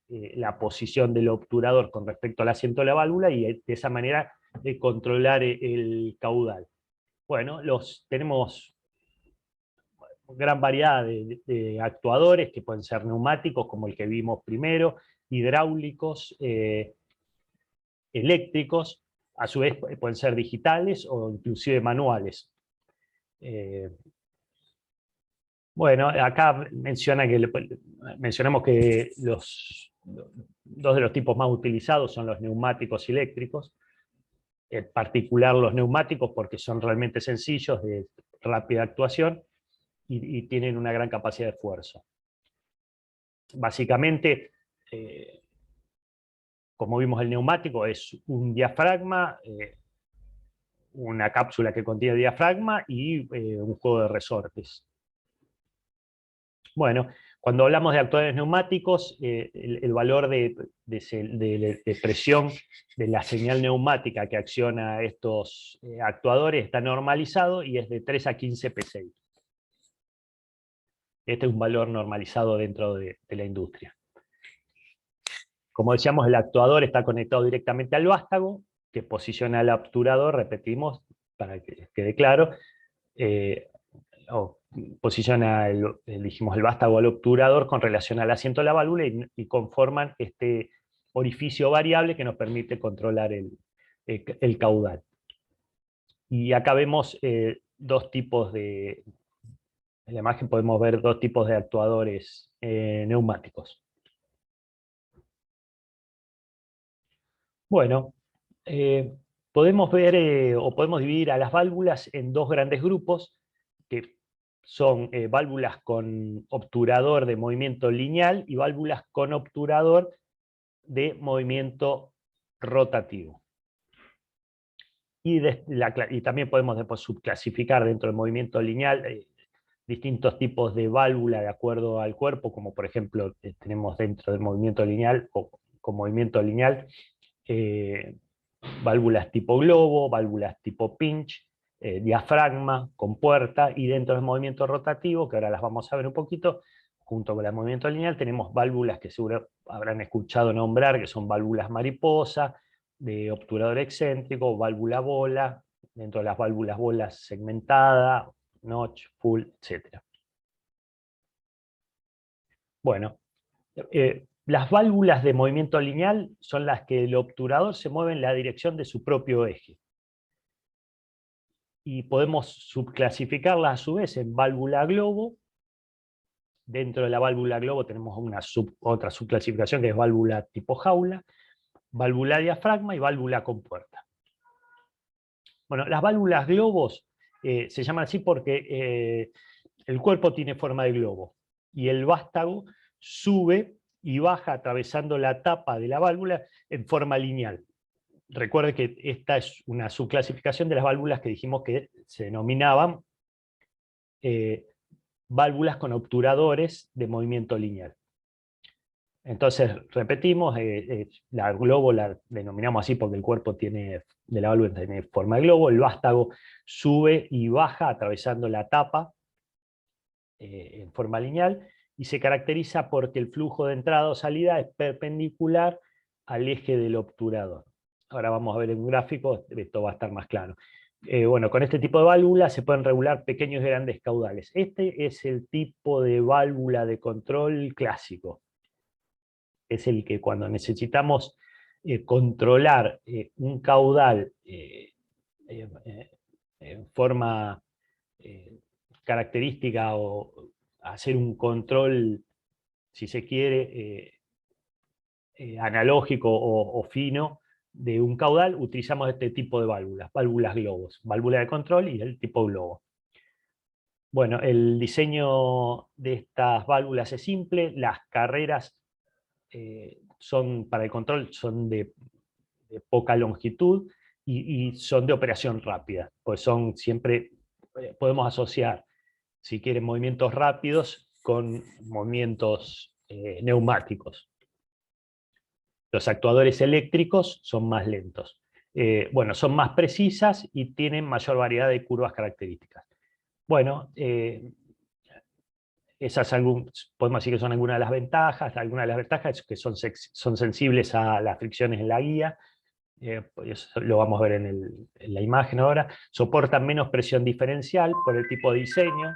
la posición del obturador con respecto al asiento de la válvula y de esa manera controlar el caudal. Bueno, tenemos gran variedad de actuadores que pueden ser neumáticos, como el que vimos primero, hidráulicos, eléctricos, a su vez pueden ser digitales o inclusive manuales. Bueno, acá mencionamos que dos de los tipos más utilizados son los neumáticos eléctricos, en particular los neumáticos porque son realmente sencillos, de rápida actuación, y tienen una gran capacidad de esfuerzo. Básicamente, como vimos, el neumático es un diafragma, una cápsula que contiene diafragma y un juego de resortes. Bueno, cuando hablamos de actuadores neumáticos, el valor de presión de la señal neumática que acciona estos actuadores está normalizado y es de 3 a 15 PSI. Este es un valor normalizado dentro de la industria. Como decíamos, el actuador está conectado directamente al vástago, que posiciona al obturador, repetimos, para que quede claro, posiciona dijimos, el vástago al obturador con relación al asiento de la válvula y conforman este orificio variable que nos permite controlar el caudal. Y acá vemos dos tipos de... En la imagen podemos ver dos tipos de actuadores neumáticos. Bueno, podemos ver o podemos dividir a las válvulas en dos grandes grupos, que son válvulas con obturador de movimiento lineal y válvulas con obturador de movimiento rotativo. Y también podemos después subclasificar dentro del movimiento lineal distintos tipos de válvula de acuerdo al cuerpo, como por ejemplo tenemos dentro del movimiento lineal o con movimiento lineal válvulas tipo globo, válvulas tipo pinch, diafragma, compuerta, y dentro del movimiento rotativo, que ahora las vamos a ver un poquito, junto con el movimiento lineal, tenemos válvulas que seguro habrán escuchado nombrar, que son válvulas mariposa, de obturador excéntrico, válvula bola, dentro de las válvulas bolas segmentada, notch, full, etc. Bueno, las válvulas de movimiento lineal son las que el obturador se mueve en la dirección de su propio eje. Y podemos subclasificarlas a su vez en válvula globo. Dentro de la válvula globo tenemos otra subclasificación que es válvula tipo jaula, válvula diafragma y válvula compuerta. Bueno, las válvulas globos se llaman así porque el cuerpo tiene forma de globo y el vástago sube y baja atravesando la tapa de la válvula en forma lineal. Recuerde que esta es una subclasificación de las válvulas que dijimos que se denominaban válvulas con obturadores de movimiento lineal. Entonces, repetimos, la globo la denominamos así porque el cuerpo de la válvula tiene forma de globo, el vástago sube y baja atravesando la tapa en forma lineal, y se caracteriza porque el flujo de entrada o salida es perpendicular al eje del obturador. Ahora vamos a ver en un gráfico, esto va a estar más claro. Bueno, con este tipo de válvulas se pueden regular pequeños y grandes caudales. Este es el tipo de válvula de control clásico. Es el que cuando necesitamos controlar un caudal en forma característica o hacer un control, si se quiere, analógico o fino de un caudal, utilizamos este tipo de válvulas, válvulas globos, válvula de control y el tipo globo. Bueno, el diseño de estas válvulas es simple, las carreras para el control son de poca longitud y son de operación rápida, pues son siempre, podemos asociar, si quieren, movimientos rápidos con movimientos neumáticos. Los actuadores eléctricos son más lentos. Bueno, son más precisas y tienen mayor variedad de curvas características. Bueno, podemos decir que son algunas de las ventajas. Algunas de las ventajas es que son sensibles a las fricciones en la guía. Pues lo vamos a ver en la imagen ahora. Soportan menos presión diferencial por el tipo de diseño.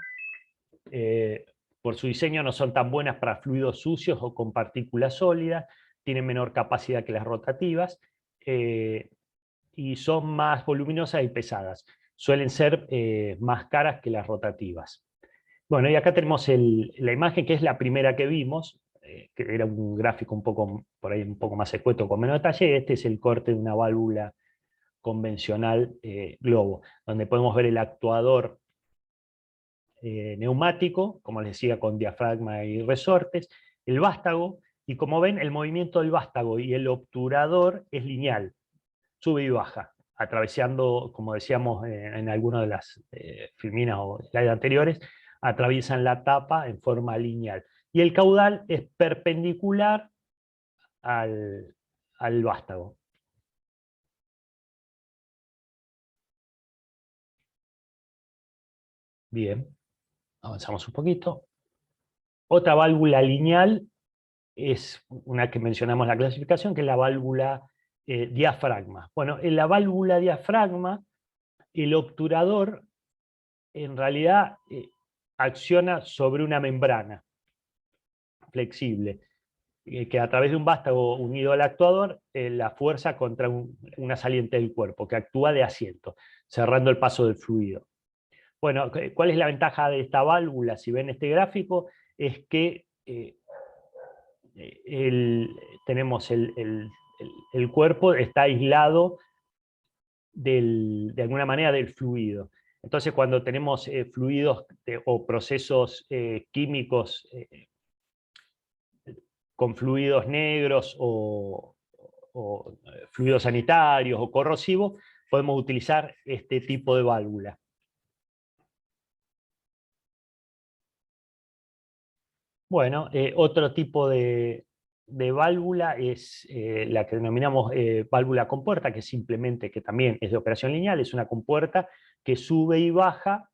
Por su diseño no son tan buenas para fluidos sucios o con partículas sólidas. Tienen menor capacidad que las rotativas. Y son más voluminosas y pesadas. Suelen ser más caras que las rotativas. Bueno, y acá tenemos la imagen que es la primera que vimos, que era un gráfico por ahí un poco más escueto, con menos detalle. Este es el corte de una válvula convencional globo, donde podemos ver el actuador neumático, como les decía, con diafragma y resortes, el vástago, y como ven, el movimiento del vástago y el obturador es lineal, sube y baja, atravesando, como decíamos en algunas de las filminas o slides anteriores, atraviesan la tapa en forma lineal. Y el caudal es perpendicular al vástago. Bien, avanzamos un poquito. Otra válvula lineal es una que mencionamos en la clasificación, que es la válvula diafragma. Bueno, en la válvula diafragma, el obturador en realidad acciona sobre una membrana flexible, que a través de un vástago unido al actuador la fuerza contra una saliente del cuerpo, que actúa de asiento, cerrando el paso del fluido. Bueno, ¿cuál es la ventaja de esta válvula? Si ven este gráfico, es que tenemos el cuerpo está aislado de alguna manera del fluido. Entonces, cuando tenemos fluidos o procesos químicos con fluidos negros o fluidos sanitarios o corrosivos, podemos utilizar este tipo de válvula. Bueno, otro tipo de válvula es la que denominamos válvula compuerta, que simplemente, que también es de operación lineal, es una compuerta que sube y baja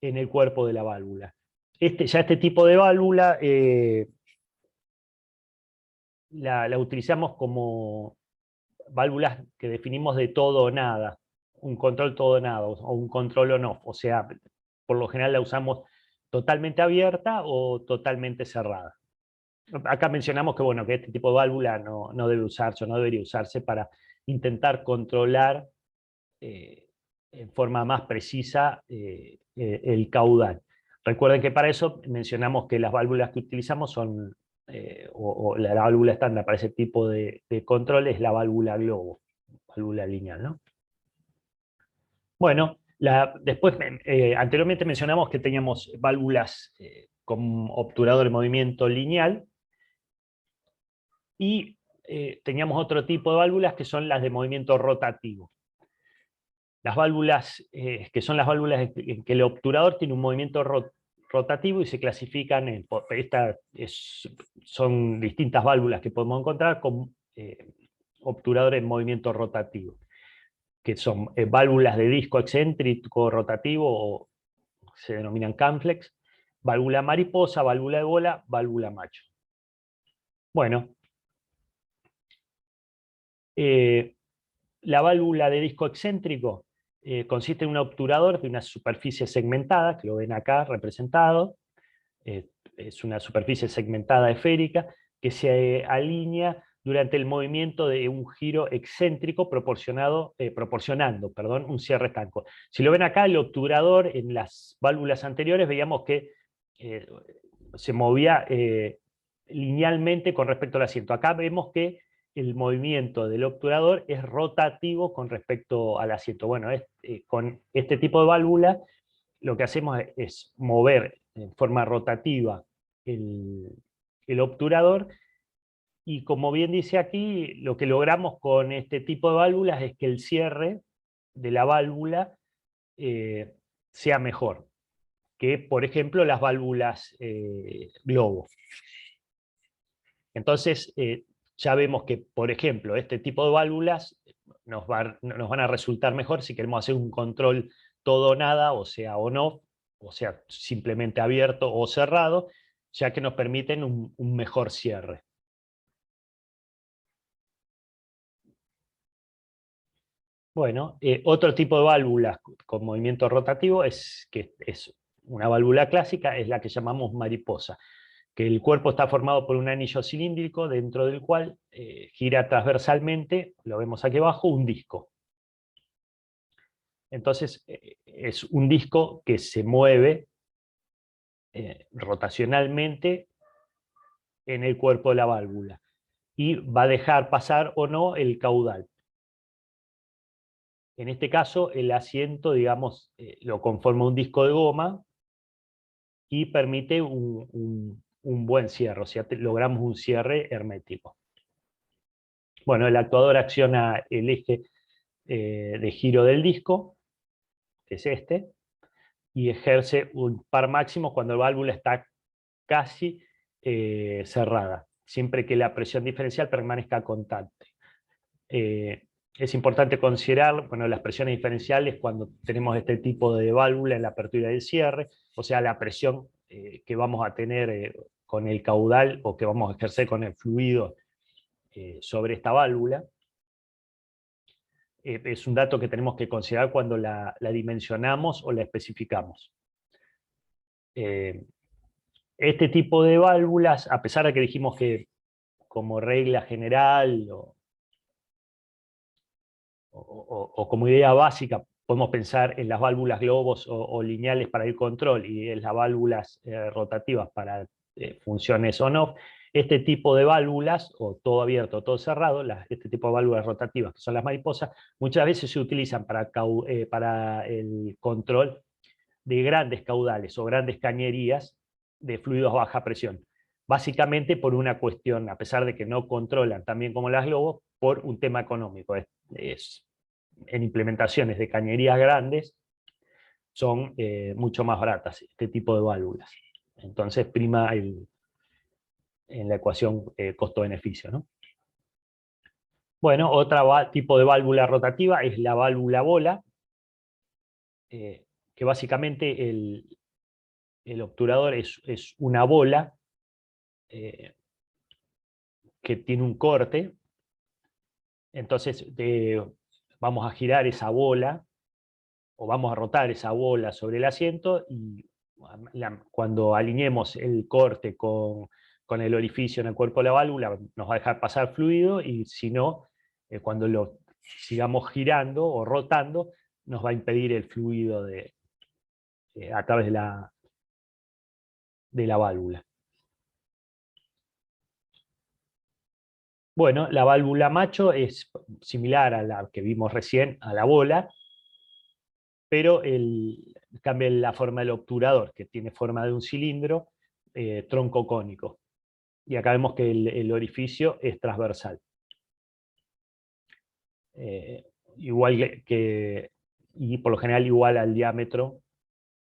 en el cuerpo de la válvula. este tipo de válvula la utilizamos como válvulas que definimos de todo o nada, un control todo o nada, o un control on-off, o sea, por lo general la usamos totalmente abierta o totalmente cerrada. Acá mencionamos que, bueno, que este tipo de válvula no debe usarse o no debería usarse para intentar controlar en forma más precisa el caudal. Recuerden que para eso mencionamos que las válvulas que utilizamos son, o la válvula estándar para ese tipo de control es la válvula globo, válvula lineal, ¿no? Bueno, después, anteriormente mencionamos que teníamos válvulas con obturador de movimiento lineal, y teníamos otro tipo de válvulas que son las de movimiento rotativo. Las válvulas, que son las válvulas en que el obturador tiene un movimiento rotativo y se clasifican son distintas válvulas que podemos encontrar con obturadores en movimiento rotativo, que son válvulas de disco excéntrico rotativo, o se denominan Canflex, válvula mariposa, válvula de bola, válvula macho. Bueno, la válvula de disco excéntrico consiste en un obturador de una superficie segmentada, que lo ven acá representado. Es una superficie segmentada esférica que se alinea durante el movimiento de un giro excéntrico proporcionando un cierre estanco. Si lo ven acá, el obturador en las válvulas anteriores veíamos que se movía linealmente con respecto al asiento. Acá vemos que el movimiento del obturador es rotativo con respecto al asiento. Bueno, con este tipo de válvula lo que hacemos es mover en forma rotativa el obturador, y como bien dice aquí, lo que logramos con este tipo de válvulas es que el cierre de la válvula sea mejor que, por ejemplo, las válvulas globo. Entonces, ya vemos que, por ejemplo, este tipo de válvulas nos van a resultar mejor si queremos hacer un control todo o nada, o sea, on-off, o sea, simplemente abierto o cerrado, ya que nos permiten un mejor cierre. Bueno, otro tipo de válvulas con movimiento rotativo que es una válvula clásica, es la que llamamos mariposa, que el cuerpo está formado por un anillo cilíndrico dentro del cual gira transversalmente, lo vemos aquí abajo, un disco. Entonces es un disco que se mueve rotacionalmente en el cuerpo de la válvula y va a dejar pasar o no el caudal. En este caso, el asiento, digamos, lo conforma un disco de goma y permite un buen cierre, o sea, logramos un cierre hermético. Bueno, el actuador acciona el eje de giro del disco, que es este, y ejerce un par máximo cuando la válvula está casi cerrada, siempre que la presión diferencial permanezca constante. Es importante considerar, bueno, las presiones diferenciales cuando tenemos este tipo de válvula en la apertura y el cierre, o sea, la presión que vamos a tener con el caudal o que vamos a ejercer con el fluido sobre esta válvula. Es un dato que tenemos que considerar cuando la dimensionamos o la especificamos. Este tipo de válvulas, a pesar de que dijimos que como regla general o como idea básica podemos pensar en las válvulas globos o lineales para el control y en las válvulas rotativas para funciones on-off, este tipo de válvulas, o todo abierto o todo cerrado, este tipo de válvulas rotativas, que son las mariposas, muchas veces se utilizan para el control de grandes caudales o grandes cañerías de fluidos a baja presión. Básicamente por una cuestión, a pesar de que no controlan tan bien como las globos, por un tema económico. En implementaciones de cañerías grandes son mucho más baratas este tipo de válvulas. Entonces prima en la ecuación costo-beneficio, ¿no? Bueno, otro tipo de válvula rotativa es la válvula bola, que básicamente el obturador es una bola que tiene un corte. Entonces vamos a girar esa bola, o vamos a rotar esa bola sobre el asiento, y cuando alineemos el corte con el orificio en el cuerpo de la válvula, nos va a dejar pasar fluido, y si no, cuando lo sigamos girando o rotando, nos va a impedir el fluido a través de la válvula. Bueno, la válvula macho es similar a la que vimos recién, a la bola, pero cambia la forma del obturador, que tiene forma de un cilindro, tronco cónico. Y acá vemos que el orificio es transversal. Igual y por lo general igual al diámetro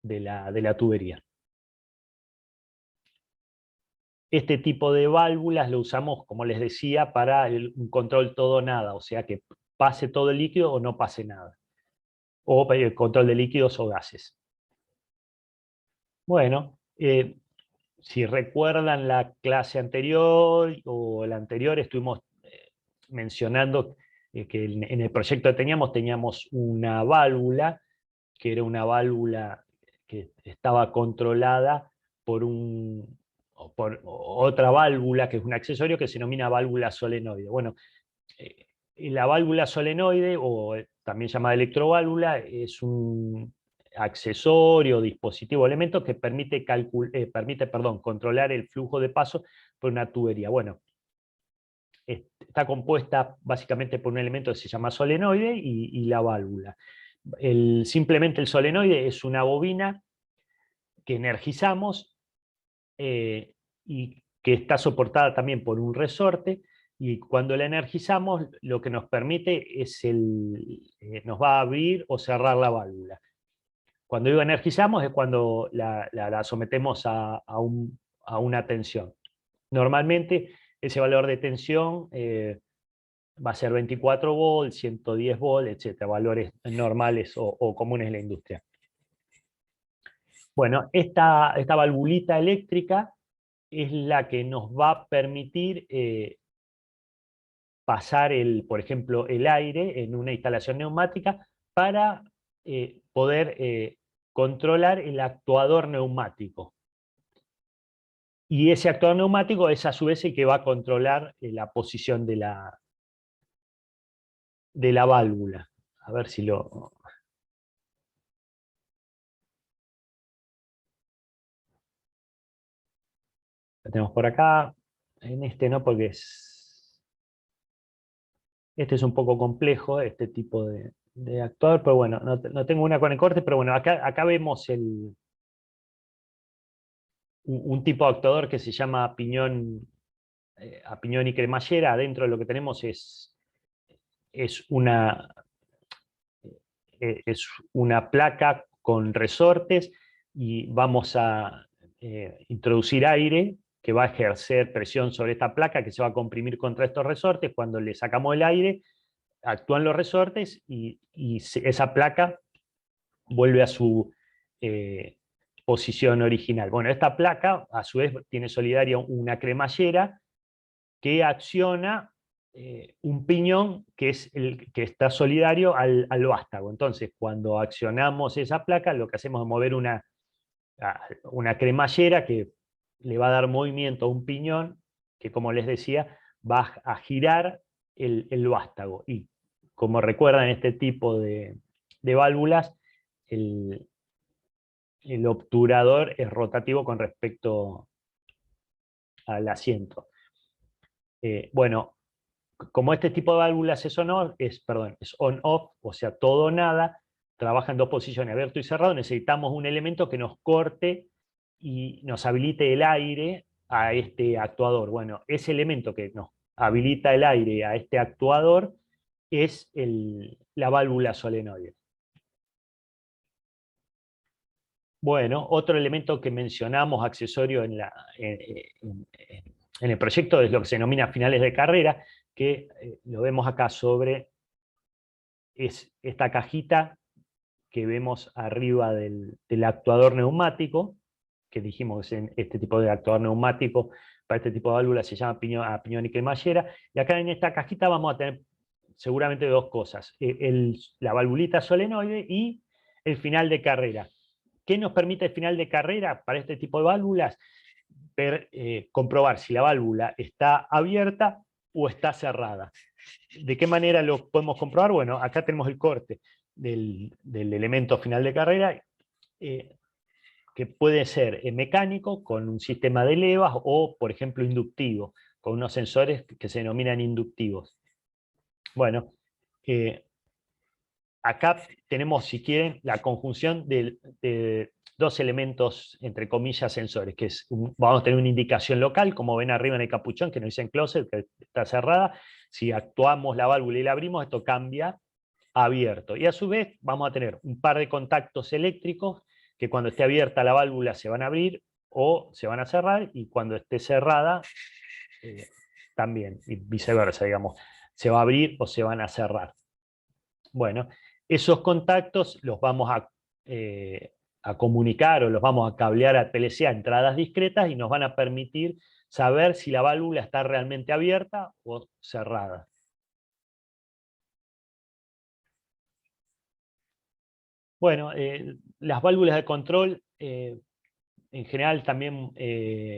de la tubería. Este tipo de válvulas lo usamos, como les decía, para un control todo nada, o sea que pase todo el líquido o no pase nada. O el control de líquidos o gases. Bueno, si recuerdan la clase anterior o la anterior, estuvimos mencionando que en el proyecto que teníamos una válvula, que era una válvula que estaba controlada por otra válvula, que es un accesorio que se denomina válvula solenoide. Bueno, la válvula solenoide, o también llamada electroválvula, es un accesorio, dispositivo, elemento que permite controlar el flujo de paso por una tubería. Bueno, está compuesta básicamente por un elemento que se llama solenoide y la válvula. Simplemente el solenoide es una bobina que energizamos y que está soportada también por un resorte, y cuando la energizamos lo que nos permite es nos va a abrir o cerrar la válvula. Cuando digo energizamos es cuando la sometemos a una tensión. Normalmente ese valor de tensión va a ser 24 volts, 110 volts, etc., valores normales o comunes en la industria. Bueno, esta valvulita eléctrica es la que nos va a permitir pasar, por ejemplo, el aire en una instalación neumática para poder controlar el actuador neumático. Y ese actuador neumático es a su vez el que va a controlar la posición de la válvula. A ver si lo... Lo tenemos por acá. En este no, porque este es un poco complejo, este tipo de actuador, pero bueno, no tengo una con el corte, pero bueno, acá vemos un tipo de actuador que se llama a piñón y cremallera. Adentro lo que tenemos es una placa con resortes, y vamos a introducir aire que va a ejercer presión sobre esta placa, que se va a comprimir contra estos resortes. Cuando le sacamos el aire, actúan los resortes y esa placa vuelve a su posición original. Bueno, esta placa a su vez tiene solidaria una cremallera que acciona un piñón que es el que está solidario al vástago. Entonces, cuando accionamos esa placa, lo que hacemos es mover una cremallera que le va a dar movimiento a un piñón que, como les decía, va a girar el vástago. Y como recuerdan, este tipo de válvulas, el obturador es rotativo con respecto al asiento. Bueno, como este tipo de válvulas es on-off, o sea, todo o nada, trabaja en dos posiciones, abierto y cerrado, necesitamos un elemento que nos corte y nos habilite el aire a este actuador. Bueno, ese elemento que nos habilita el aire a este actuador es la válvula solenoide. Bueno, otro elemento que mencionamos accesorio en el proyecto es lo que se denomina finales de carrera, que lo vemos acá es esta cajita que vemos arriba del actuador neumático, que dijimos que es en este tipo de actuador neumático, para este tipo de válvula se llama piñón y cremallera. Y acá en esta cajita vamos a tener seguramente dos cosas: la valvulita solenoide y el final de carrera. ¿Qué nos permite el final de carrera para este tipo de válvulas? Comprobar si la válvula está abierta o está cerrada. ¿De qué manera lo podemos comprobar? Bueno, acá tenemos el corte del elemento final de carrera, que puede ser mecánico, con un sistema de levas, o, por ejemplo, inductivo, con unos sensores que se denominan inductivos. Bueno, acá tenemos, si quieren, la conjunción de dos elementos, entre comillas, sensores, que es, vamos a tener una indicación local, como ven arriba en el capuchón, que nos dice en closet, que está cerrada. Si actuamos la válvula y la abrimos, esto cambia a abierto. Y a su vez vamos a tener un par de contactos eléctricos que cuando esté abierta la válvula se van a abrir o se van a cerrar, y cuando esté cerrada también, y viceversa, digamos, se va a abrir o se van a cerrar. Bueno, esos contactos los vamos a comunicar, o los vamos a cablear a PLC a entradas discretas, y nos van a permitir saber si la válvula está realmente abierta o cerrada. Bueno, las válvulas de control en general también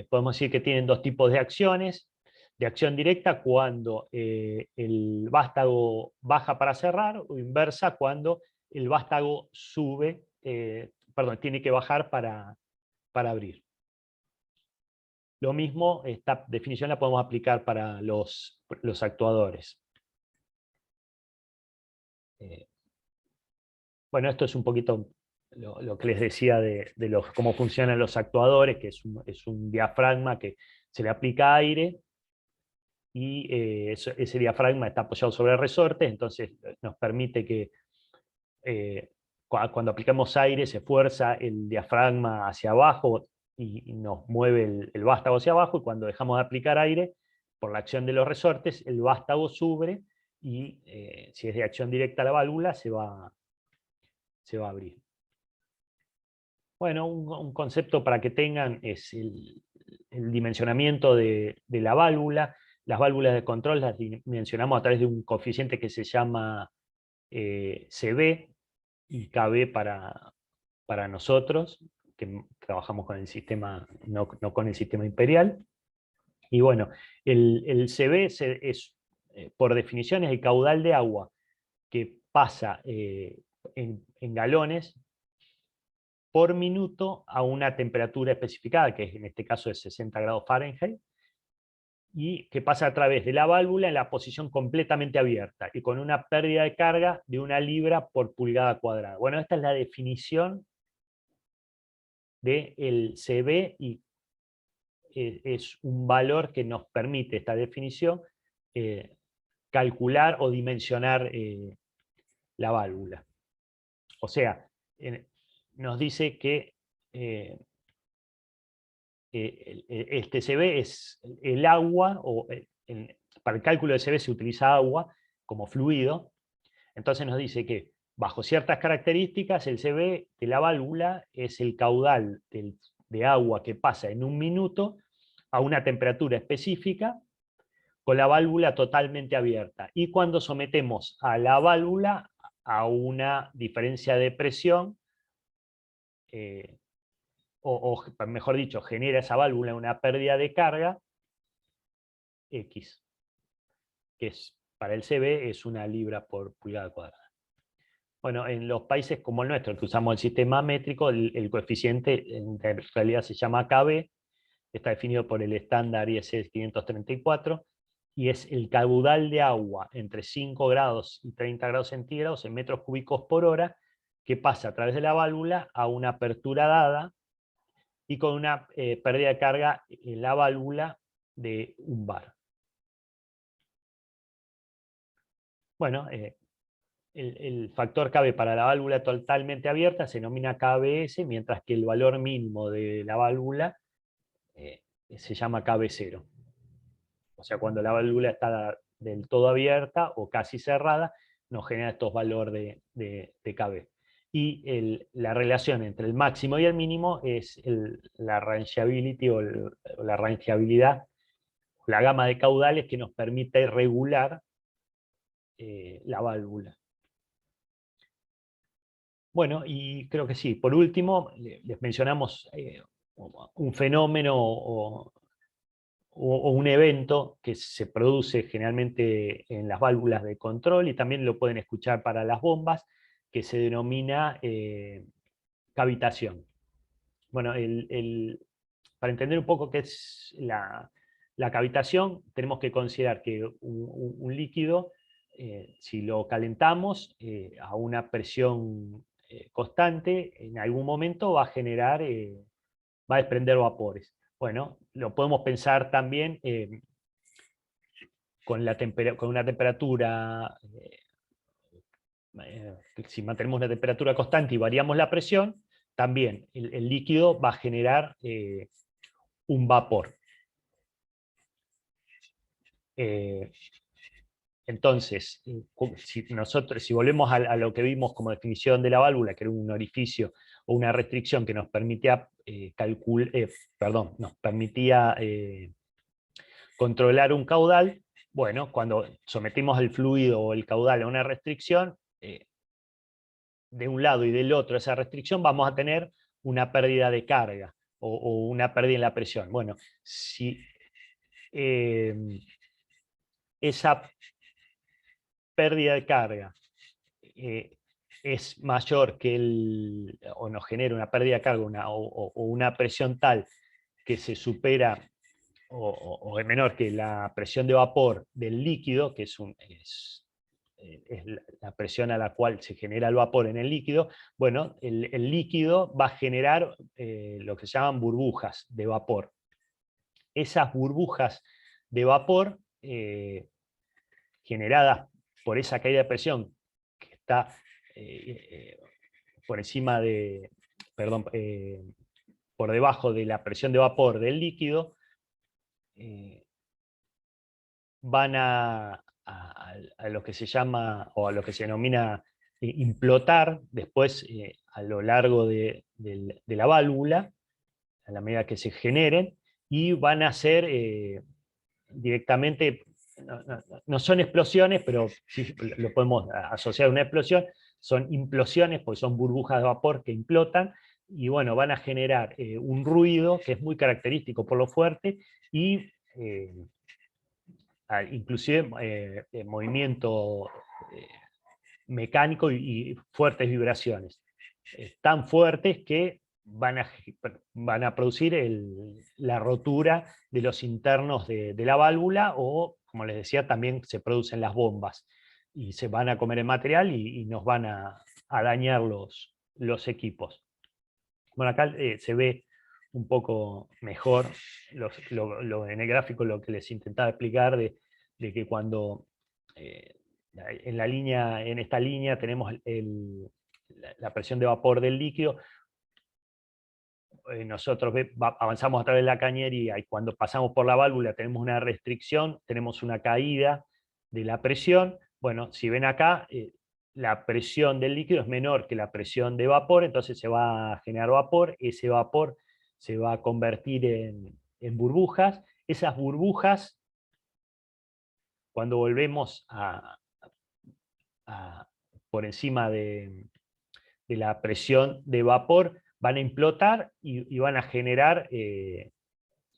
podemos decir que tienen dos tipos de acciones. De acción directa, cuando el vástago baja para cerrar, o inversa, cuando el vástago sube, tiene que bajar para abrir. Lo mismo, esta definición la podemos aplicar para los actuadores. Bueno, esto es un poquito lo que les decía de cómo funcionan los actuadores, que es un diafragma que se le aplica aire, y ese diafragma está apoyado sobre resortes, entonces nos permite que cuando aplicamos aire se fuerza el diafragma hacia abajo y nos mueve el vástago hacia abajo, y cuando dejamos de aplicar aire, por la acción de los resortes, el vástago sube, y si es de acción directa la válvula, se va a abrir. Bueno, un concepto para que tengan es el dimensionamiento de la válvula. Las válvulas de control las dimensionamos a través de un coeficiente que se llama CB y KB para nosotros, que trabajamos con el sistema, no con el sistema imperial. Y bueno, el CB es, por definición, es el caudal de agua que pasa en galones por minuto a una temperatura especificada, que en este caso es 60 grados Fahrenheit, y que pasa a través de la válvula en la posición completamente abierta, y con una pérdida de carga de 1 libra por pulgada cuadrada. Bueno, esta es la definición del CB, y es un valor que nos permite, esta definición, calcular o dimensionar la válvula. O sea, nos dice que este CB es el agua, para el cálculo de CB se utiliza agua como fluido. Entonces nos dice que bajo ciertas características el CB de la válvula es el caudal de agua que pasa en 1 minuto a una temperatura específica, con la válvula totalmente abierta. Y cuando sometemos a la válvula a una diferencia de presión, o mejor dicho, genera esa válvula una pérdida de carga X, que para el CB es 1 libra por pulgada cuadrada. Bueno, en los países como el nuestro, que usamos el sistema métrico, el coeficiente en realidad se llama KB, está definido por el estándar IEC 534, y es el caudal de agua entre 5 grados y 30 grados centígrados en metros cúbicos por hora, que pasa a través de la válvula a una apertura dada, y con una pérdida de carga en la válvula de 1 bar. Bueno, el factor KB para la válvula totalmente abierta se denomina KBS, mientras que el valor mínimo de la válvula se llama KB0. O sea, cuando la válvula está del todo abierta o casi cerrada, nos genera estos valores de KB. y la relación entre el máximo y el mínimo es la rangeability o la rangeabilidad, la gama de caudales que nos permite regular la válvula. Bueno, y creo que sí. Por último, les mencionamos un fenómeno o un evento que se produce generalmente en las válvulas de control, y también lo pueden escuchar para las bombas, que se denomina cavitación. Bueno, para entender un poco qué es la cavitación, tenemos que considerar que un líquido, si lo calentamos a una presión constante, en algún momento va a generar, va a desprender vapores. Bueno, lo podemos pensar también con una temperatura, si mantenemos una temperatura constante y variamos la presión, también el líquido va a generar un vapor. Entonces, si volvemos a lo que vimos como definición de la válvula, que era un orificio o una restricción que nos permitía nos permitía controlar un caudal, bueno, cuando sometimos el fluido o el caudal a una restricción, de un lado y del otro esa restricción, vamos a tener una pérdida de carga o una pérdida en la presión. Bueno, si esa pérdida de carga es mayor que o nos genera una pérdida de carga o una presión tal que se supera o es menor que la presión de vapor del líquido, que es la presión a la cual se genera el vapor en el líquido, bueno, el líquido va a generar lo que se llaman burbujas de vapor. Esas burbujas de vapor generadas por esa caída de presión que está por encima de, perdón, por debajo de la presión de vapor del líquido, van a lo que se llama, o a lo que se denomina implotar después a lo largo de la válvula, a la medida que se generen, y van a ser directamente, no son explosiones, pero sí lo podemos asociar a una explosión, son implosiones, porque son burbujas de vapor que implotan, y bueno, van a generar un ruido que es muy característico por lo fuerte, y inclusive movimiento mecánico y fuertes vibraciones. Tan fuertes que van a producir la rotura de los internos de la válvula, o, como les decía, también se producen las bombas, y se van a comer el material y nos van a dañar los equipos. Bueno, acá se ve un poco mejor en el gráfico lo que les intentaba explicar de que cuando en esta línea tenemos la presión de vapor del líquido, nosotros avanzamos a través de la cañería, y cuando pasamos por la válvula tenemos una restricción, tenemos una caída de la presión. Bueno, si ven acá, la presión del líquido es menor que la presión de vapor, entonces se va a generar vapor, ese vapor se va a convertir en burbujas. Esas burbujas, cuando volvemos por encima de la presión de vapor, van a implotar y van a generar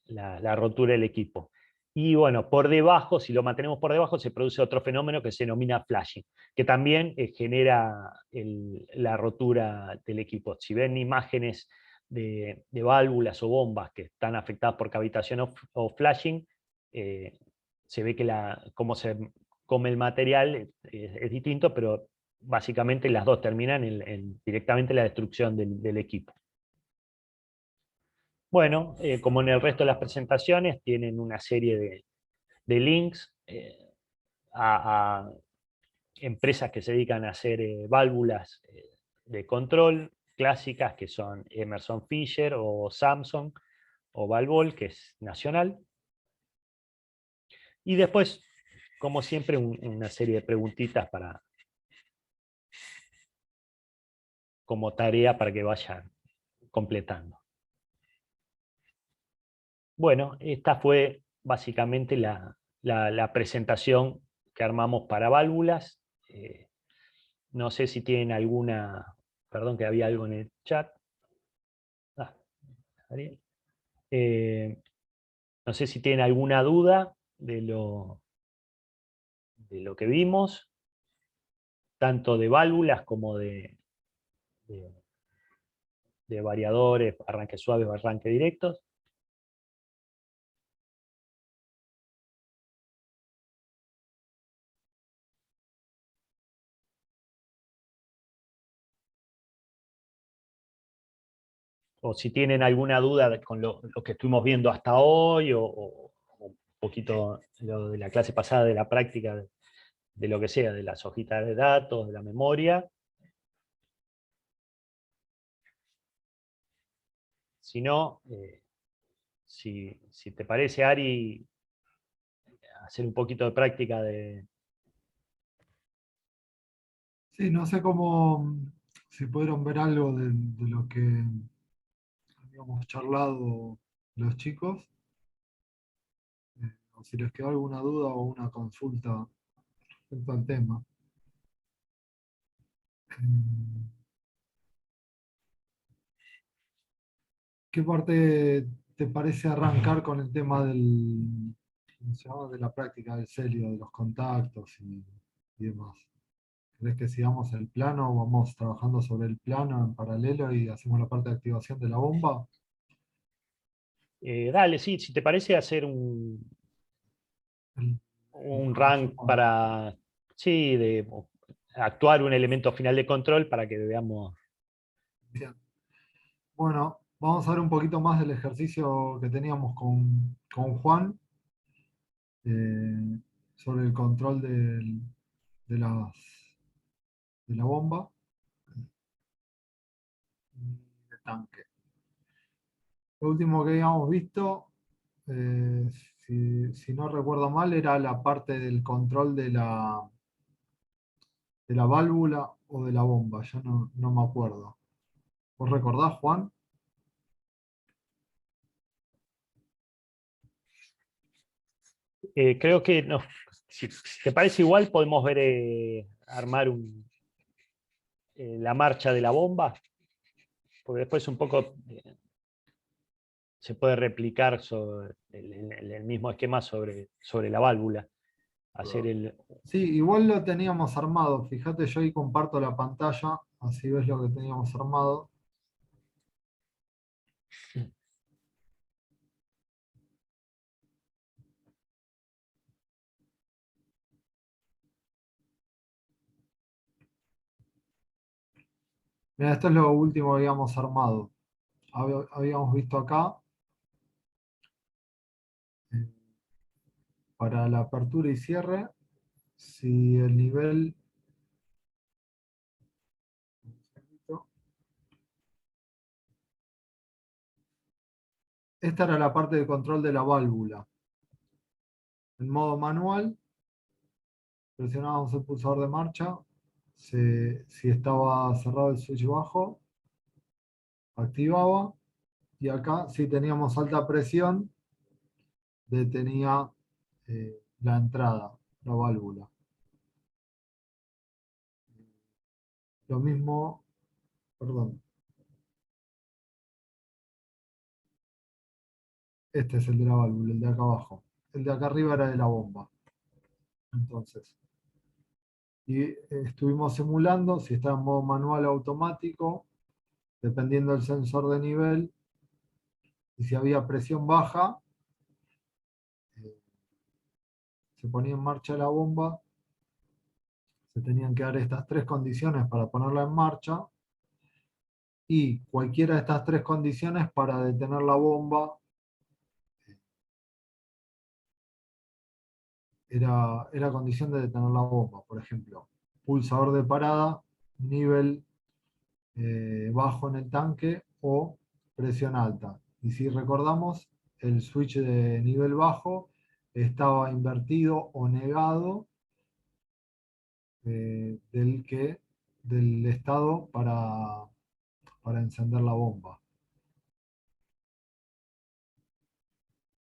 la rotura del equipo. Y bueno, por debajo, si lo mantenemos por debajo, se produce otro fenómeno que se denomina flashing, que también genera la rotura del equipo. Si ven imágenes de válvulas o bombas que están afectadas por cavitación o flashing, se ve que cómo se come el material es distinto, pero básicamente las dos terminan directamente en la destrucción del equipo. Bueno, como en el resto de las presentaciones, tienen una serie de links a empresas que se dedican a hacer válvulas de control clásicas, que son Emerson Fisher o Samsung o Valvol, que es nacional. Y después, como siempre, una serie de preguntitas como tarea para que vayan completando. Bueno, esta fue básicamente la presentación que armamos para válvulas. No sé si tienen alguna... Perdón que había algo en el chat. Ariel. No sé si tienen alguna duda de lo que vimos, tanto de válvulas como de variadores, arranques suaves o arranques directos. O si tienen alguna duda con lo que estuvimos viendo hasta hoy, o un poquito lo de la clase pasada, de la práctica, de lo que sea, de las hojitas de datos, de la memoria. Si no, si te parece, Ari, hacer un poquito de práctica de... Sí, no sé cómo, si pudieron ver algo de lo que habíamos charlado los chicos, o si les quedó alguna duda o una consulta respecto al tema. ¿Qué parte te parece arrancar con el tema ¿cómo se llama? De la práctica del celio, de los contactos y demás? ¿Crees que sigamos el plano o vamos trabajando sobre el plano en paralelo y hacemos la parte de activación de la bomba? Dale, sí, si te parece hacer El- un rank para, sí, de actuar un elemento final de control para que veamos. Bien. Bueno, vamos a ver un poquito más del ejercicio que teníamos con Juan sobre el control de, las, de la bomba y del tanque. Lo último que habíamos visto, eh, si no recuerdo mal, era la parte del control de la válvula o de la bomba. Ya no me acuerdo. ¿Vos recordás, Juan? Creo que si te parece igual, podemos ver, armar la marcha de la bomba, porque después un poco se puede replicar sobre el mismo esquema sobre la válvula. Hacer Sí, igual lo teníamos armado. Fíjate, yo ahí comparto la pantalla, así ves lo que teníamos armado. Mira, esto es lo último que habíamos armado. Habíamos visto acá, eh, para la apertura y cierre, si el nivel... Esta era la parte de control de la válvula. En modo manual, presionábamos el pulsador de marcha. Si estaba cerrado el switch bajo, activaba. Y acá, si teníamos alta presión, detenía la entrada, la válvula. Lo mismo, perdón. Este es el de la válvula, el de acá abajo. El de acá arriba era de la bomba. Entonces, y estuvimos simulando si está en modo manual o automático, dependiendo del sensor de nivel, y si había presión baja, eh, se ponía en marcha la bomba, se tenían que dar estas tres condiciones para ponerla en marcha, y cualquiera de estas tres condiciones para detener la bomba era condición de detener la bomba. Por ejemplo, pulsador de parada, nivel bajo en el tanque o presión alta. Y si recordamos, el switch de nivel bajo estaba invertido o negado del estado para encender la bomba.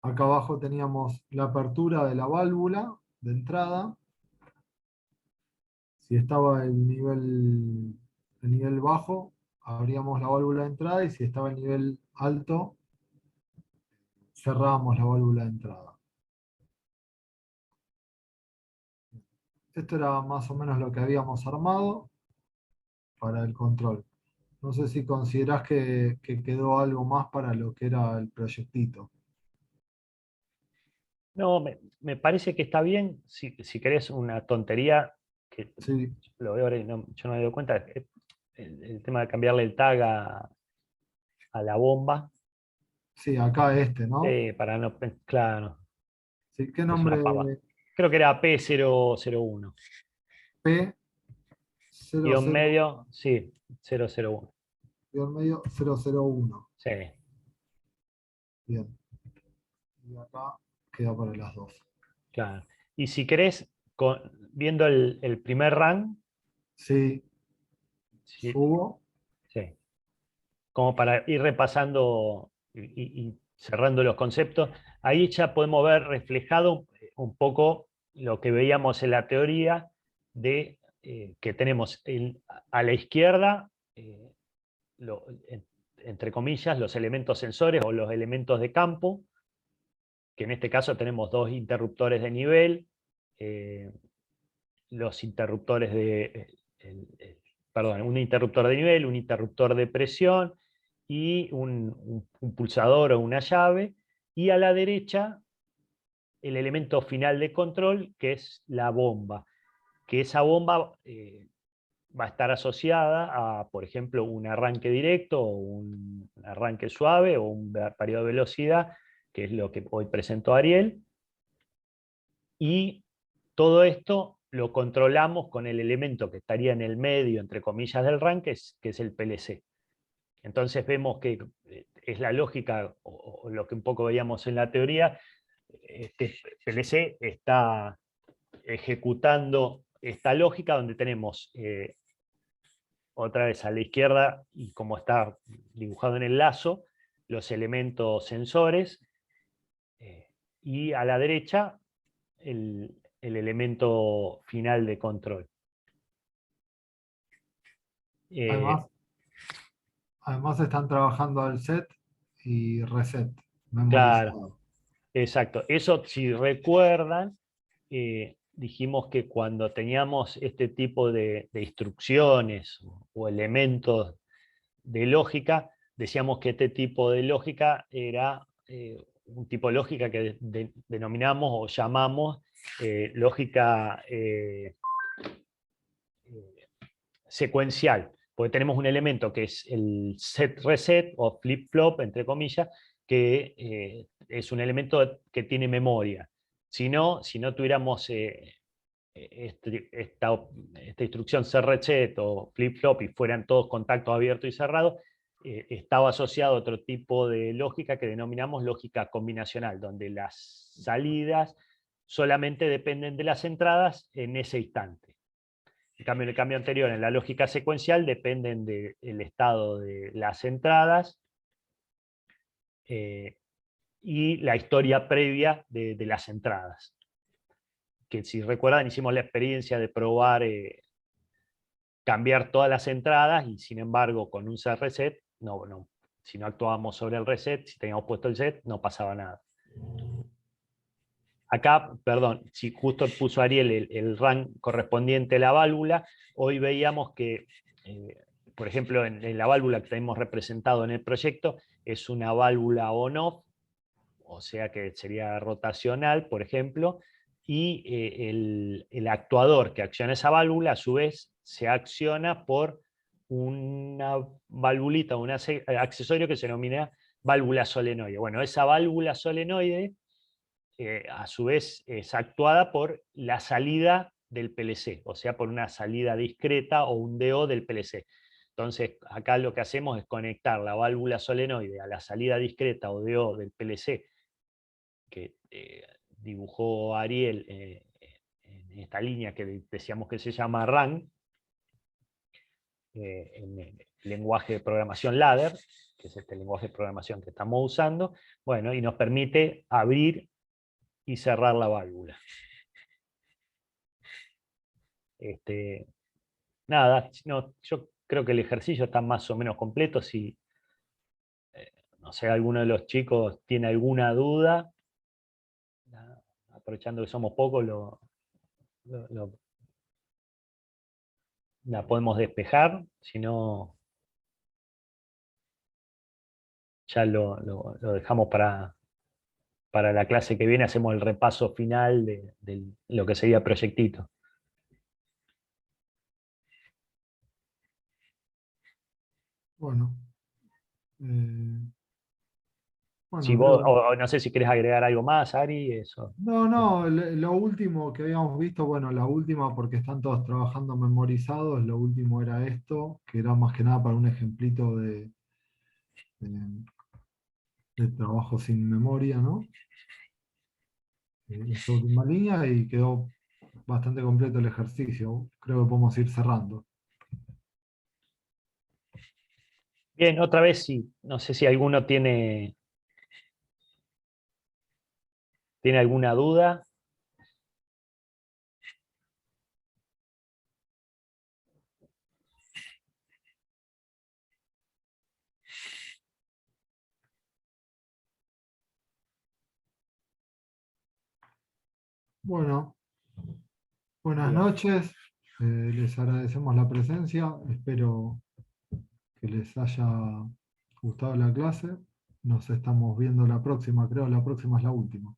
Acá abajo teníamos la apertura de la válvula de entrada. Si estaba el nivel bajo, abríamos la válvula de entrada, y si estaba el nivel alto, cerrábamos la válvula de entrada. Esto era más o menos lo que habíamos armado para el control. No sé si considerás que quedó algo más para lo que era el proyectito. No, me parece que está bien. Si querés una tontería, que Sí, lo veo ahora y yo no me doy cuenta, el tema de cambiarle el tag a la bomba, sí, acá este, ¿no? para no, claro, Sí, ¿qué es una nombre? pava. Creo que era P001. P Guión 00 medio, sí, 001. medio 001. Sí, Bien. Y acá queda para las dos. claro. Y si querés, viendo el primer run, Sí, sí, subo. sí, como para ir repasando y cerrando los conceptos, ahí ya podemos ver reflejado un poco lo que veíamos en la teoría de que tenemos a la izquierda, entre comillas, los elementos sensores o los elementos de campo, que en este caso tenemos dos interruptores de nivel, eh, los interruptores perdón, un interruptor de nivel, un interruptor de presión y un pulsador o una llave, y a la derecha el elemento final de control, que es la bomba, que esa bomba va a estar asociada a, por ejemplo, un arranque directo, o un arranque suave, o un periodo de velocidad, que es lo que hoy presentó Ariel, y todo esto lo controlamos con el elemento que estaría en el medio, entre comillas, del RAN, que es el PLC. Entonces vemos que es la lógica, o lo que un poco veíamos en la teoría, este PLC está ejecutando esta lógica donde tenemos otra vez a la izquierda, y como está dibujado en el lazo, los elementos sensores, y a la derecha el elemento final de control. Además, además están trabajando al set y reset Claro, memorizado. exacto. Eso, si recuerdan, dijimos que cuando teníamos este tipo de instrucciones o elementos de lógica, decíamos que este tipo de lógica era un tipo de lógica que denominamos o llamamos lógica secuencial, porque tenemos un elemento que es el set reset o flip flop, entre comillas, que es un elemento que tiene memoria. Si no tuviéramos esta instrucción set reset o flip flop y fueran todos contactos abiertos y cerrados, estaba asociado a otro tipo de lógica que denominamos lógica combinacional, donde las salidas solamente dependen de las entradas en ese instante. En cambio, en el cambio anterior, en la lógica secuencial, dependen del estado de las entradas y la historia previa de las entradas. Que si recuerdan, hicimos la experiencia de probar cambiar todas las entradas, y sin embargo, con un set reset, si no actuábamos sobre el reset, si teníamos puesto el set, no pasaba nada. Acá, perdón, si justo puso Ariel el RAN correspondiente a la válvula, hoy veíamos que, por ejemplo, en la válvula que tenemos representado en el proyecto, es una válvula on-off, o sea que sería rotacional, por ejemplo, y el actuador que acciona esa válvula, a su vez, se acciona por una valvulita, un accesorio que se denomina válvula solenoide. Bueno, esa válvula solenoide a su vez es actuada por la salida del PLC, o sea, por una salida discreta o un DO del PLC. Entonces, acá lo que hacemos es conectar la válvula solenoide a la salida discreta o DO del PLC que dibujó Ariel en esta línea que decíamos que se llama RAN, lenguaje de programación ladder, que es este lenguaje de programación que estamos usando, bueno, y nos permite abrir y cerrar la válvula. Nada, no, yo creo que el ejercicio está más o menos completo. Si no sé, alguno de los chicos tiene alguna duda, aprovechando que somos pocos, la podemos despejar. Si no, ya lo dejamos para la clase que viene, hacemos el repaso final de lo que sería proyectito. Bueno. Si Bueno, vos, creo. o no sé si querés agregar algo más, Ari, eso. No, lo último que habíamos visto, bueno, la última, porque están todos trabajando memorizados, lo último era esto, que era más que nada para un ejemplito de- de trabajo sin memoria, ¿no? Esta última línea y quedó bastante completo el ejercicio. Creo que podemos ir cerrando. Bien, otra vez sí. No sé si alguno tiene alguna duda. Bueno, buenas Bien. noches. Les agradecemos la presencia. Espero que les haya gustado la clase. Nos estamos viendo la próxima, creo la próxima es la última.